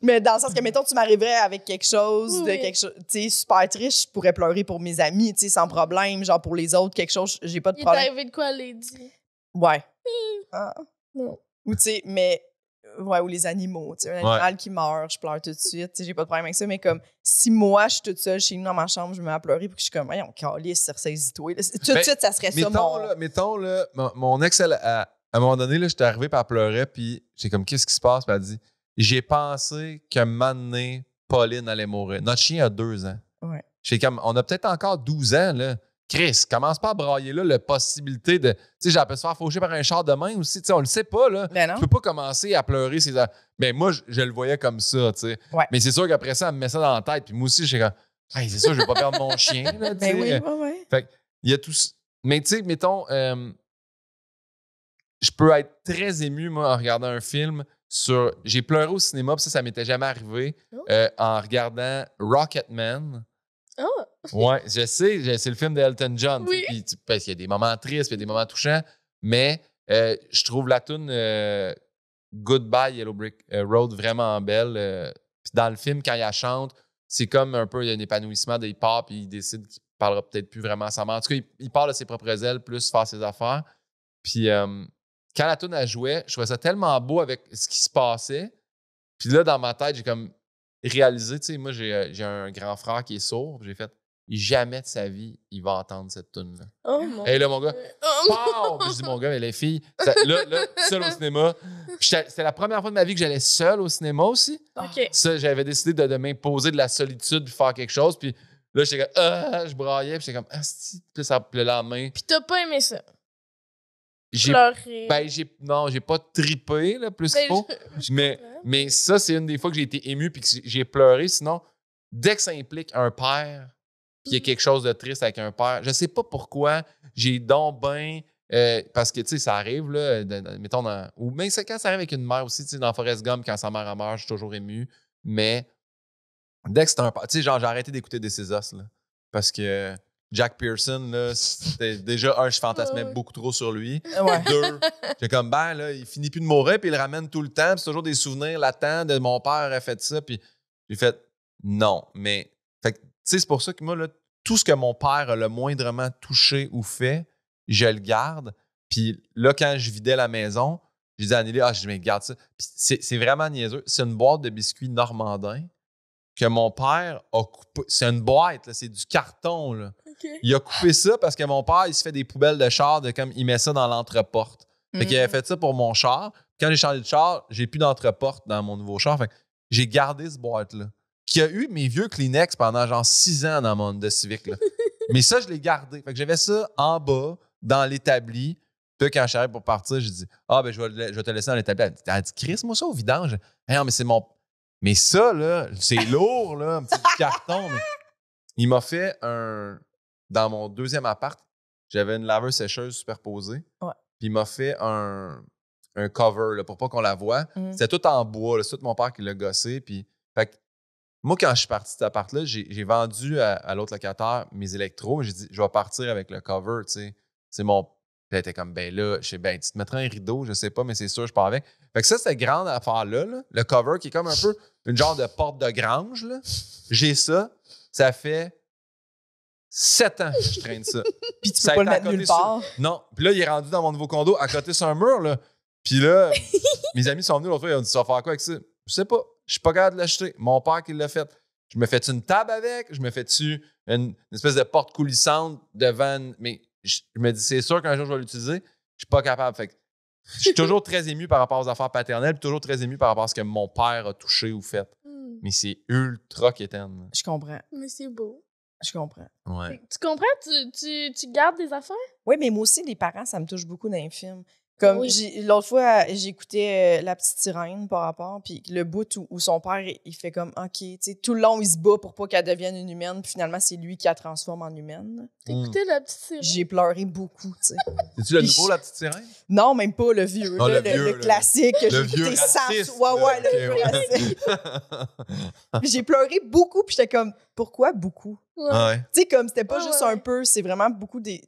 Mais dans le sens que, mettons, tu m'arriverais avec quelque chose, Oui. tu sais, super triste, je pourrais pleurer pour mes amis, tu sais, sans problème. Genre, pour les autres, quelque chose, j'ai pas de Il est problème. arrivé de quoi, Lady? Ouais. Ah. Non. Ou, tu sais, mais, ouais, ou les animaux, tu sais, un animal qui meurt, je pleure tout de suite, tu sais, j'ai pas de problème avec ça, mais comme, si moi, je suis toute seule chez nous dans ma chambre, je me mets à pleurer, puis que je suis comme, voyons, calisse, ressaisis-toi. Tout de Ben, suite, ça serait ça, mettons, là, mon ex, à un moment donné, là, j'étais arrivé, puis elle pleurait, puis j'ai comme, qu'est-ce qui se passe? Puis elle dit, j'ai pensé qu'un moment donné, Pauline allait mourir. Notre chien a 2 ans. Ouais. J'ai comme, on a peut-être encore 12 ans, là. Chris, commence pas à brailler là la possibilité de. Tu sais, j'ai pu se faire faucher par un char demain aussi. Tu sais, on le sait pas, là. Ben non. Tu peux pas commencer à pleurer. Ben moi, je le voyais comme ça, tu sais. Ouais. Mais c'est sûr qu'après ça, elle me met ça dans la tête. Puis moi aussi, j'ai comme, hey, c'est ça, je vais pas perdre mon chien, là, tu sais. Ben oui, ouais. Fait il y a tout. Mais tu sais, mettons, je peux être très ému, moi, en regardant un film sur. J'ai pleuré au cinéma, puis ça m'était jamais arrivé, Oh. en regardant Rocketman. Ah! Ouais, je sais, c'est le film d'Elton John. Oui. Parce qu'il y a des moments tristes, il y a des moments touchants, mais je trouve la tune Goodbye Yellow Brick Road vraiment belle. Puis dans le film, quand il la chante, c'est comme un peu il y a un épanouissement des pop, puis il décide qu'il parlera peut-être plus vraiment à sa mère. En tout cas, il parle de ses propres ailes, plus faire ses affaires. Puis quand la tune a joué, je trouvais ça tellement beau avec ce qui se passait. Puis là, dans ma tête, j'ai comme réalisé, tu sais, moi, j'ai un grand frère qui est sourd. J'ai fait, jamais de sa vie, il va entendre cette tune-là. Oh mon Et là, mon gars, Oh, pow! Puis je dis, mon gars, mais les filles, là, seul au cinéma. Puis c'était la première fois de ma vie que j'allais seul au cinéma aussi. OK. Ça, j'avais décidé de m'imposer de la solitude puis faire quelque chose. Puis là, j'étais comme, je braillais. Puis j'étais comme, puis le lendemain, Puis t'as pas aimé ça? j'ai Pleurer. j'ai pas trippé là, plus qu'il Ben, faut. Mais ça, c'est une des fois que j'ai été ému puis que j'ai pleuré. Sinon, dès que ça implique un père, puis il y a quelque chose de triste avec un père, je sais pas pourquoi, j'ai donc ben... parce que, tu sais, ça arrive, là, mettons, ou même quand ça arrive avec une mère aussi, tu sais, dans Forrest Gump, quand sa mère meurt, je suis toujours ému. Mais dès que c'est un père... Tu sais, genre, j'ai arrêté d'écouter This Is Us, là, parce que Jack Pearson, là, c'était déjà, je fantasmais beaucoup trop sur lui. Ouais. 2, j'ai comme, là, il finit plus de mourir, puis il le ramène tout le temps, puis c'est toujours des souvenirs latents de mon père a fait ça, puis j'ai fait, non, mais, fait que, tu sais, c'est pour ça que moi, là, tout ce que mon père a le moindrement touché ou fait, je le garde, puis là, quand je vidais la maison, je disais à Nelly, je dis, mais garde ça. Puis c'est vraiment niaiseux, c'est une boîte de biscuits normandins que mon père a coupé, c'est une boîte, là, c'est du carton, là. Okay. Il a coupé ça parce que mon père, il se fait des poubelles de char, comme il met ça dans l'entreporte. Fait qu'il avait fait ça pour mon char. Quand j'ai changé de char, j'ai plus d'entreporte dans mon nouveau char. Fait que j'ai gardé cette boîte-là. Qui a eu mes vieux Kleenex pendant genre 6 ans dans mon Honda Civic. Là. Mais ça, je l'ai gardé. Fait que j'avais ça en bas, dans l'établi. Puis là, quand je suis arrivé pour partir, j'ai dit, je vais te laisser dans l'établi. Elle a dit, Chris, moi ça au vidange. Hey, non, mais c'est mon... Mais ça, là, c'est lourd, là, un petit carton. Mais... Il m'a fait un... Dans mon deuxième appart, j'avais une laveuse sécheuse superposée. Ouais. Puis il m'a fait un cover là, pour pas qu'on la voie. C'était tout en bois. Là, c'est tout mon père qui l'a gossé. Puis, fait que, moi, quand je suis parti de cet appart-là, j'ai vendu à l'autre locataire mes électros. J'ai dit, je vais partir avec le cover. Tu sais. C'est mon... Puis elle était comme, là, je sais, tu te mettrais un rideau, je sais pas, mais c'est sûr, je pars avec. Fait que ça, cette grande affaire-là, là, le cover qui est comme un peu une genre de porte de grange. Là. J'ai ça. Ça fait 7 ans que je traîne ça. Puis tu peux pas le mettre nulle part. Non. Puis là, il est rendu dans mon nouveau condo à côté sur un mur. Là. Puis là, mes amis sont venus l'autre fois, ils ont dit, ça va faire quoi avec ça? Je sais pas. Je suis pas capable de l'acheter. Mon père qui l'a fait. Je me fais-tu une table avec? Je me fais-tu une espèce de porte coulissante devant... Mais je me dis, c'est sûr qu'un jour, je vais l'utiliser. Je suis pas capable. Fait que je suis toujours très ému par rapport aux affaires paternelles, puis toujours très ému par rapport à ce que mon père a touché ou fait. Mais c'est ultra quétaine. Je comprends. Mais c'est beau. Je comprends. Ouais. Tu comprends? Tu gardes des affaires? Oui, mais moi aussi, les parents, ça me touche beaucoup dans les films. Comme Oui. l'autre fois, j'écoutais La Petite Sirène par rapport, puis le bout où son père, il fait comme, OK, tu sais, tout le long, il se bat pour pas qu'elle devienne une humaine, puis finalement, c'est lui qui la transforme en humaine. T'as écouté La Petite Sirène? J'ai pleuré beaucoup, tu sais. C'est-tu le nouveau, La Petite Sirène? Non, même pas le vieux, Oh, là, le vieux, le là. classique. Que Le j'ai vieux écouté 100 raciste, fois. Ouais, là. le vieux Ok, raciste. J'ai pleuré beaucoup, puis j'étais comme, pourquoi beaucoup? Ouais. Ah ouais. Tu sais, comme c'était pas Ouais, juste ouais. un peu, c'est vraiment beaucoup des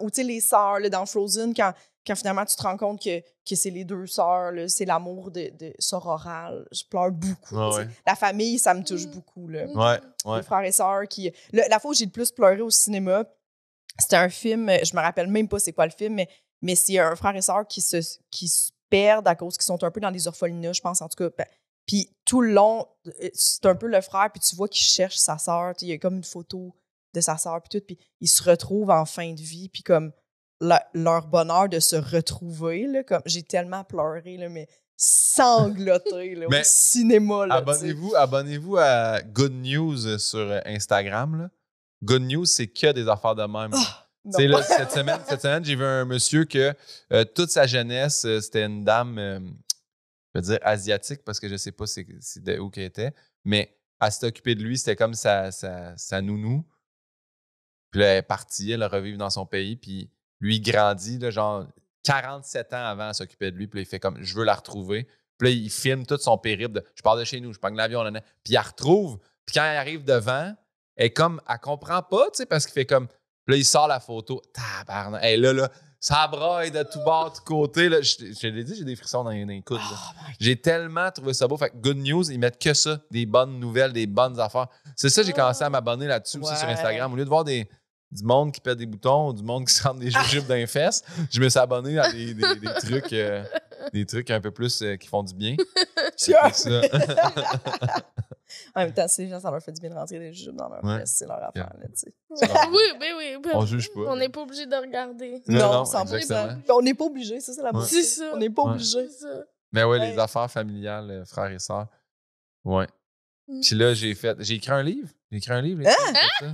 ou tu sais, les sœurs, là, dans Frozen, quand finalement tu te rends compte que c'est les deux sœurs, là, c'est l'amour de sororal. Je pleure beaucoup. Ah tu sais. ouais. La famille, ça me touche beaucoup. Là. Ouais. Les frères et sœurs qui. La fois où j'ai le plus pleuré au cinéma, c'était un film, je me rappelle même pas c'est quoi le film, mais c'est un frère et sœur qui se perdent à cause qu'ils sont un peu dans des orphelinats, je pense, en tout cas. Puis tout le long, c'est un peu le frère, puis tu vois qu'il cherche sa sœur. Il y a comme une photo de sa sœur, puis tout. Puis ils se retrouvent en fin de vie, puis comme leur bonheur de se retrouver, là, comme j'ai tellement pleuré, là, mais sangloté là, Mais au cinéma. Là, abonnez-vous à Good News sur Instagram. Là. Good News, c'est que des affaires de même. Non. Tu sais, là, cette semaine, j'ai vu un monsieur que toute sa jeunesse, c'était une dame, je veux dire asiatique, parce que je sais pas c'est de où qu'elle était, mais elle s'était occupée de lui, c'était comme sa nounou. Puis là, elle est partie, elle a revécu dans son pays, puis lui, il grandit, là, genre 47 ans avant, elle s'occupait de lui, puis là, il fait comme, je veux la retrouver. Puis là, il filme tout son périple de, je pars de chez nous, je prends l'avion, puis il la retrouve, puis quand elle arrive devant, elle comprend pas, tu sais, parce qu'il fait comme. Là, il sort la photo. Tabarnak. Et là, ça braille de tout bord, de tout côté. Là. Je l'ai dit, j'ai des frissons dans les coudes. J'ai tellement trouvé ça beau. Fait que Good News, ils mettent que ça. Des bonnes nouvelles, des bonnes affaires. C'est ça, j'ai commencé à m'abonner là-dessus aussi sur Instagram. Au lieu de voir du monde qui pète des boutons ou du monde qui se rentre des jujubes dans les fesses, je me suis abonné à des trucs, des trucs un peu plus qui font du bien. C'est ça. En même temps, ces gens, ça leur fait du bien de rentrer des jujubes dans leur fesses. C'est leur affaire, là, tu sais. Oui. On juge pas. On n'est pas obligé de regarder. Non, 100%. On n'est pas obligé, c'est ça la beauté. C'est ça. On n'est pas obligé. C'est ça. Mais ouais, les affaires familiales, frères et sœurs. Ouais. Puis là, j'ai écrit un livre. Les filles, ça.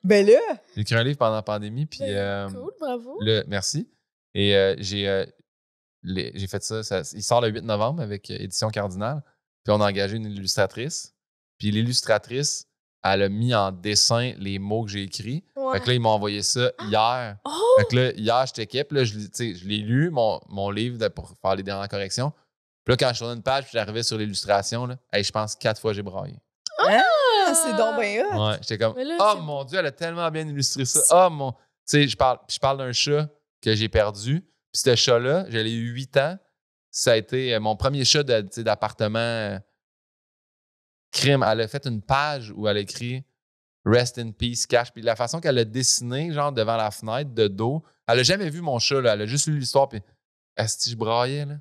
Ben là! J'ai écrit un livre pendant la pandémie. Puis, Cool, bravo. merci. Et j'ai fait ça. Il sort le 8 novembre avec Édition Cardinal. Puis on a engagé une illustratrice. Puis l'illustratrice, elle a mis en dessin les mots que j'ai écrits. Ouais. Fait que là, ils m'ont envoyé ça hier. Oh! Fait que là, hier, j'étais équipe. Là, je l'ai lu, mon livre, pour faire les dernières corrections. Puis là, quand je tournais une page, puis j'arrivais sur l'illustration, là, je pense 4 fois j'ai braillé. Ah, c'est donc bien hot! Ouais, j'étais comme, là, oh mon Dieu, elle a tellement bien illustré ça. Oh mon. Tu sais, je parle d'un chat que j'ai perdu. Puis ce chat-là, j'avais eu 8 ans. Ça a été mon premier chat d'appartement. Crime. Elle a fait une page où elle a écrit Rest in Peace, Cash. Puis la façon qu'elle a dessiné, genre devant la fenêtre, de dos, elle a jamais vu mon chat, là. Elle a juste lu l'histoire. Puis, est-ce que je braillais, là?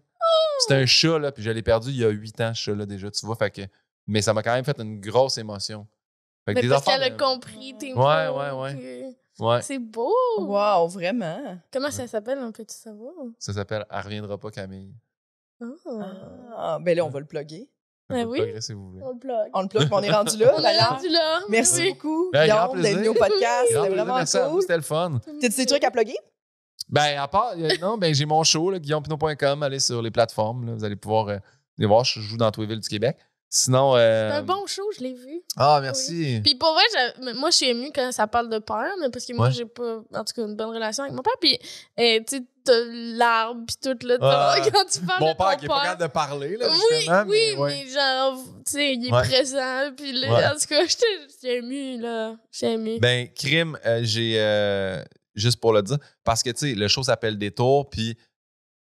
C'était un chat, là. Puis je l'ai perdu il y a 8 ans, ce chat-là, déjà. Tu vois, fait que. Mais ça m'a quand même fait une grosse émotion. Fait que Mais parce qu'elle a compris tes mots. Ouais. Ouais. C'est beau! Wow, vraiment! Comment ça s'appelle, un petit savoir? Ça s'appelle Elle reviendra pas, Camille. Ah, ben là, on va le plugger. Ben On peut oui. le plugger si vous voulez. On le plug. On le plug, mais on est rendu là, On est d'ailleurs. rendu là. Merci Oui. beaucoup, Ben, grand Guillaume, d'être venu au plaisir. podcast. Grand C'était plaisir, vraiment merci à vous, cool. c'était le fun. T'as-tu des trucs à plugger? Ben, à part, non, ben, j'ai mon show, guillaumepinot.com, allez sur les plateformes, là, vous allez pouvoir les voir, je joue dans tous les villes du Québec. Sinon. C'est un bon show, je l'ai vu. Ah, merci. Puis pour vrai, moi, je suis émue quand ça parle de père, mais parce que moi, Ouais. j'ai pas, en tout cas, une bonne relation avec mon père. Puis, tu sais, t'as l'arbre, puis tout, là, quand tu parles Mon de ton père qui est pas capable de parler, là, justement. Oui, ouais. mais genre, tu sais, il est Ouais. présent, puis là, Ouais. en tout cas, j'étais émue, là. J'étais émue. Ben, crime, j'ai. Juste pour le dire, parce que, tu sais, le show s'appelle Détour, puis,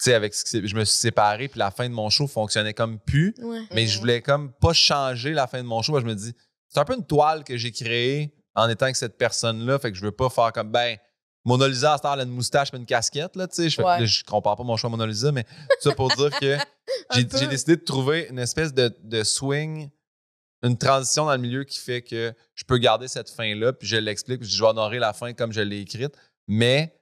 tu sais, je me suis séparé, puis la fin de mon show fonctionnait comme plus. Ouais. Mais je voulais comme pas changer la fin de mon show. Je me dis, c'est un peu une toile que j'ai créée en étant avec cette personne-là. Fait que je veux pas faire comme, ben, Mona Lisa, à cette heure, elle a une moustache et une casquette, là, tu sais. Je compare pas mon show à Mona Lisa, mais tout ça pour dire que j'ai décidé de trouver une espèce de swing, une transition dans le milieu qui fait que je peux garder cette fin-là, puis je l'explique, puis je vais honorer la fin comme je l'ai écrite. Mais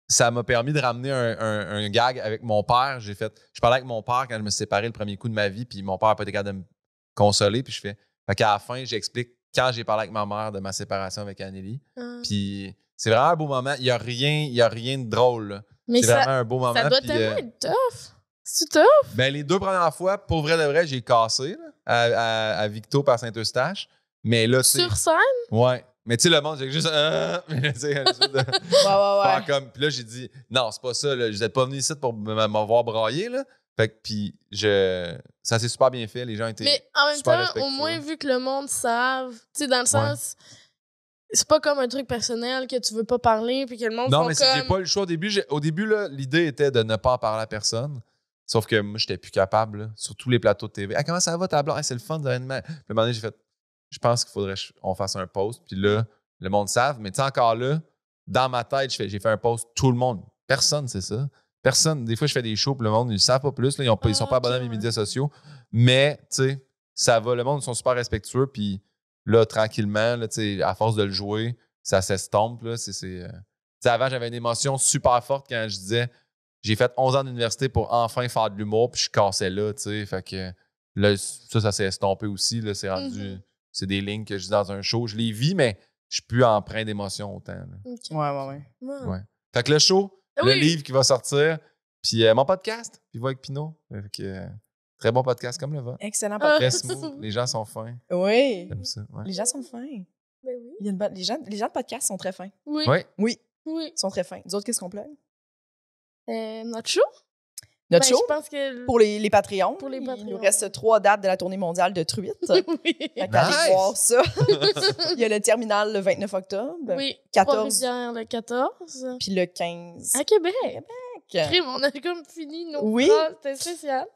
ça m'a permis de ramener un gag avec mon père. Je parlais avec mon père quand je me suis séparé le premier coup de ma vie, puis mon père n'a pas été capable de me consoler. Puis fait qu'à la fin, j'explique quand j'ai parlé avec ma mère de ma séparation avec Anneli. Puis c'est vraiment un beau moment. Il n'y a rien de drôle, là. Mais C'est vraiment un beau moment. ça doit puis, tellement être tough. C'est tough? Ben, les 2 premières fois, pour vrai de vrai, j'ai cassé là, à Victo par Saint-Eustache. Mais là, tu sais. Sur scène? Ouais. Mais tu sais, le monde, j'ai juste. Mais tu sais, juste de faire comme. Puis là, j'ai dit, non, c'est pas ça. Là. Je n'êtes pas venu ici pour m'avoir braillé. Là. Fait que, puis, ça s'est super bien fait. Les gens étaient. Mais en même super temps, respectueux. au moins, vu que le monde savent, tu sais, dans le sens. C'est pas comme un truc personnel que tu veux pas parler, puis que le monde Non, font mais comme... j'ai pas eu le choix au début. Au début, là, l'idée était de ne pas en parler à personne. Sauf que moi, j'étais plus capable, là, sur tous les plateaux de TV. Ah, comment ça va, ta blonde? Ah, c'est le fun de l'événement. Puis à un moment donné, j'ai fait, je pense qu'il faudrait qu'on fasse un post. Puis là, le monde savent. Mais tu sais, encore là, dans ma tête, j'ai fait un post. Tout le monde. Personne, c'est ça. Personne. Des fois, je fais des shows, puis le monde, ils ne savent pas plus. Là, ils sont pas abonnés à mes médias sociaux. Mais, tu sais, ça va. Le monde, ils sont super respectueux. Puis là, tranquillement, là, tu sais, à force de le jouer, ça s'estompe. Là, tu sais, avant, j'avais une émotion super forte quand je disais j'ai fait 11 ans d'université pour enfin faire de l'humour, puis je cassais là, tu sais. Fait que là, ça s'est estompé aussi. Là, c'est rendu. C'est des lignes que je dis dans un show. Je les vis, mais je suis plus empreint d'émotion autant. Là. Okay. Ouais. Fait que le show, Oui. le livre qui va sortir, puis mon podcast, puis va avec Pinot. Fait que très bon podcast comme le vôtre. Excellent Ah. Très podcast. smooth, les gens sont fins. Oui. J'aime ça. Ouais. Les gens sont fins. Ben oui. Il y a une bonne- les gens de podcast sont très fins. Oui. Ouais. Oui, Oui. ils sont très fins. Nous autres, qu'est-ce qu'on plaît? Notre show? Notre show. Je pense que... Pour les Patreons. Pour les Il Patreons. nous reste 3 dates de la tournée mondiale de Truite. oui. Fait qu'allez Nice. voir ça. Il y a le terminal le 29 octobre. Oui. 14. Trois-Rivières le 14. Puis le 15. À Québec. Crime, on a comme fini nos Oui. phrases. C'était spécial.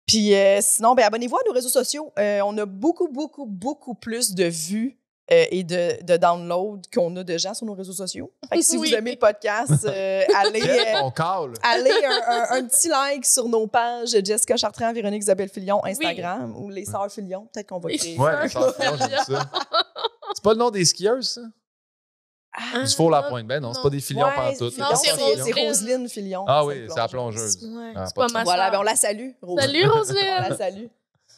Puis sinon, ben, abonnez-vous à nos réseaux sociaux. On a beaucoup plus de vues et de downloads qu'on a de gens sur nos réseaux sociaux. Fait que si Oui. vous aimez le podcast, allez, On call. allez un petit like sur nos pages Jessica Chartrand, Véronique Isabelle Filion, Instagram ou les Sœurs Filion. Peut-être qu'on va Les créer. Ouais, ça, j'ai vu ça. C'est pas le nom des skieuses, ça? Ah, Du faux la pointe. Ben non, c'est pas des filions ouais, pantoute. Filion, Non, c'est c'est Roselyne. Roselyne Filion. Ah c'est oui, une c'est la plongeuse. Ouais, Ah, c'est pas pas de ma Voilà, sœur. ben on la salue. Roselyne. Salut, On Roselyne! la salue.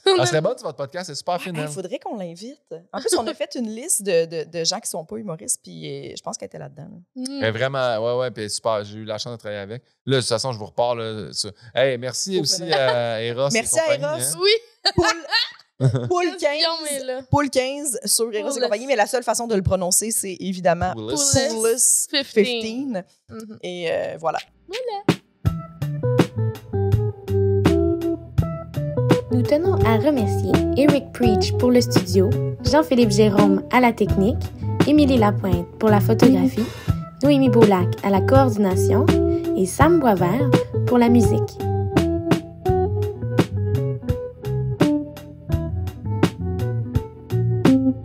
Elle serait bonne sur votre podcast, c'est super fine. Il elle. faudrait qu'on l'invite. En plus, on a fait une liste de gens qui sont pas humoristes, puis je pense qu'elle était là-dedans. là. Elle est vraiment, ouais, puis elle est super. J'ai eu la chance de travailler avec. Là, de toute façon, je vous repars. Là, ça. Hey, merci Faut aussi finir. à Eros. Merci et à compagnie, Eros. hein. Oui, Poule Guillaume est 15. là. Poule 15 sur Eros et Poules. compagnie, mais la seule façon de le prononcer, c'est évidemment Poules. Poules 15. 15. Mhm. Et voilà. Nous tenons à remercier Eric Preach pour le studio, Jean-Philippe Jérôme à la technique, Émilie Lapointe pour la photographie, Noémie Boulac à la coordination et Sam Boisvert pour la musique.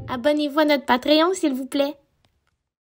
Abonnez-vous à notre Patreon, s'il vous plaît.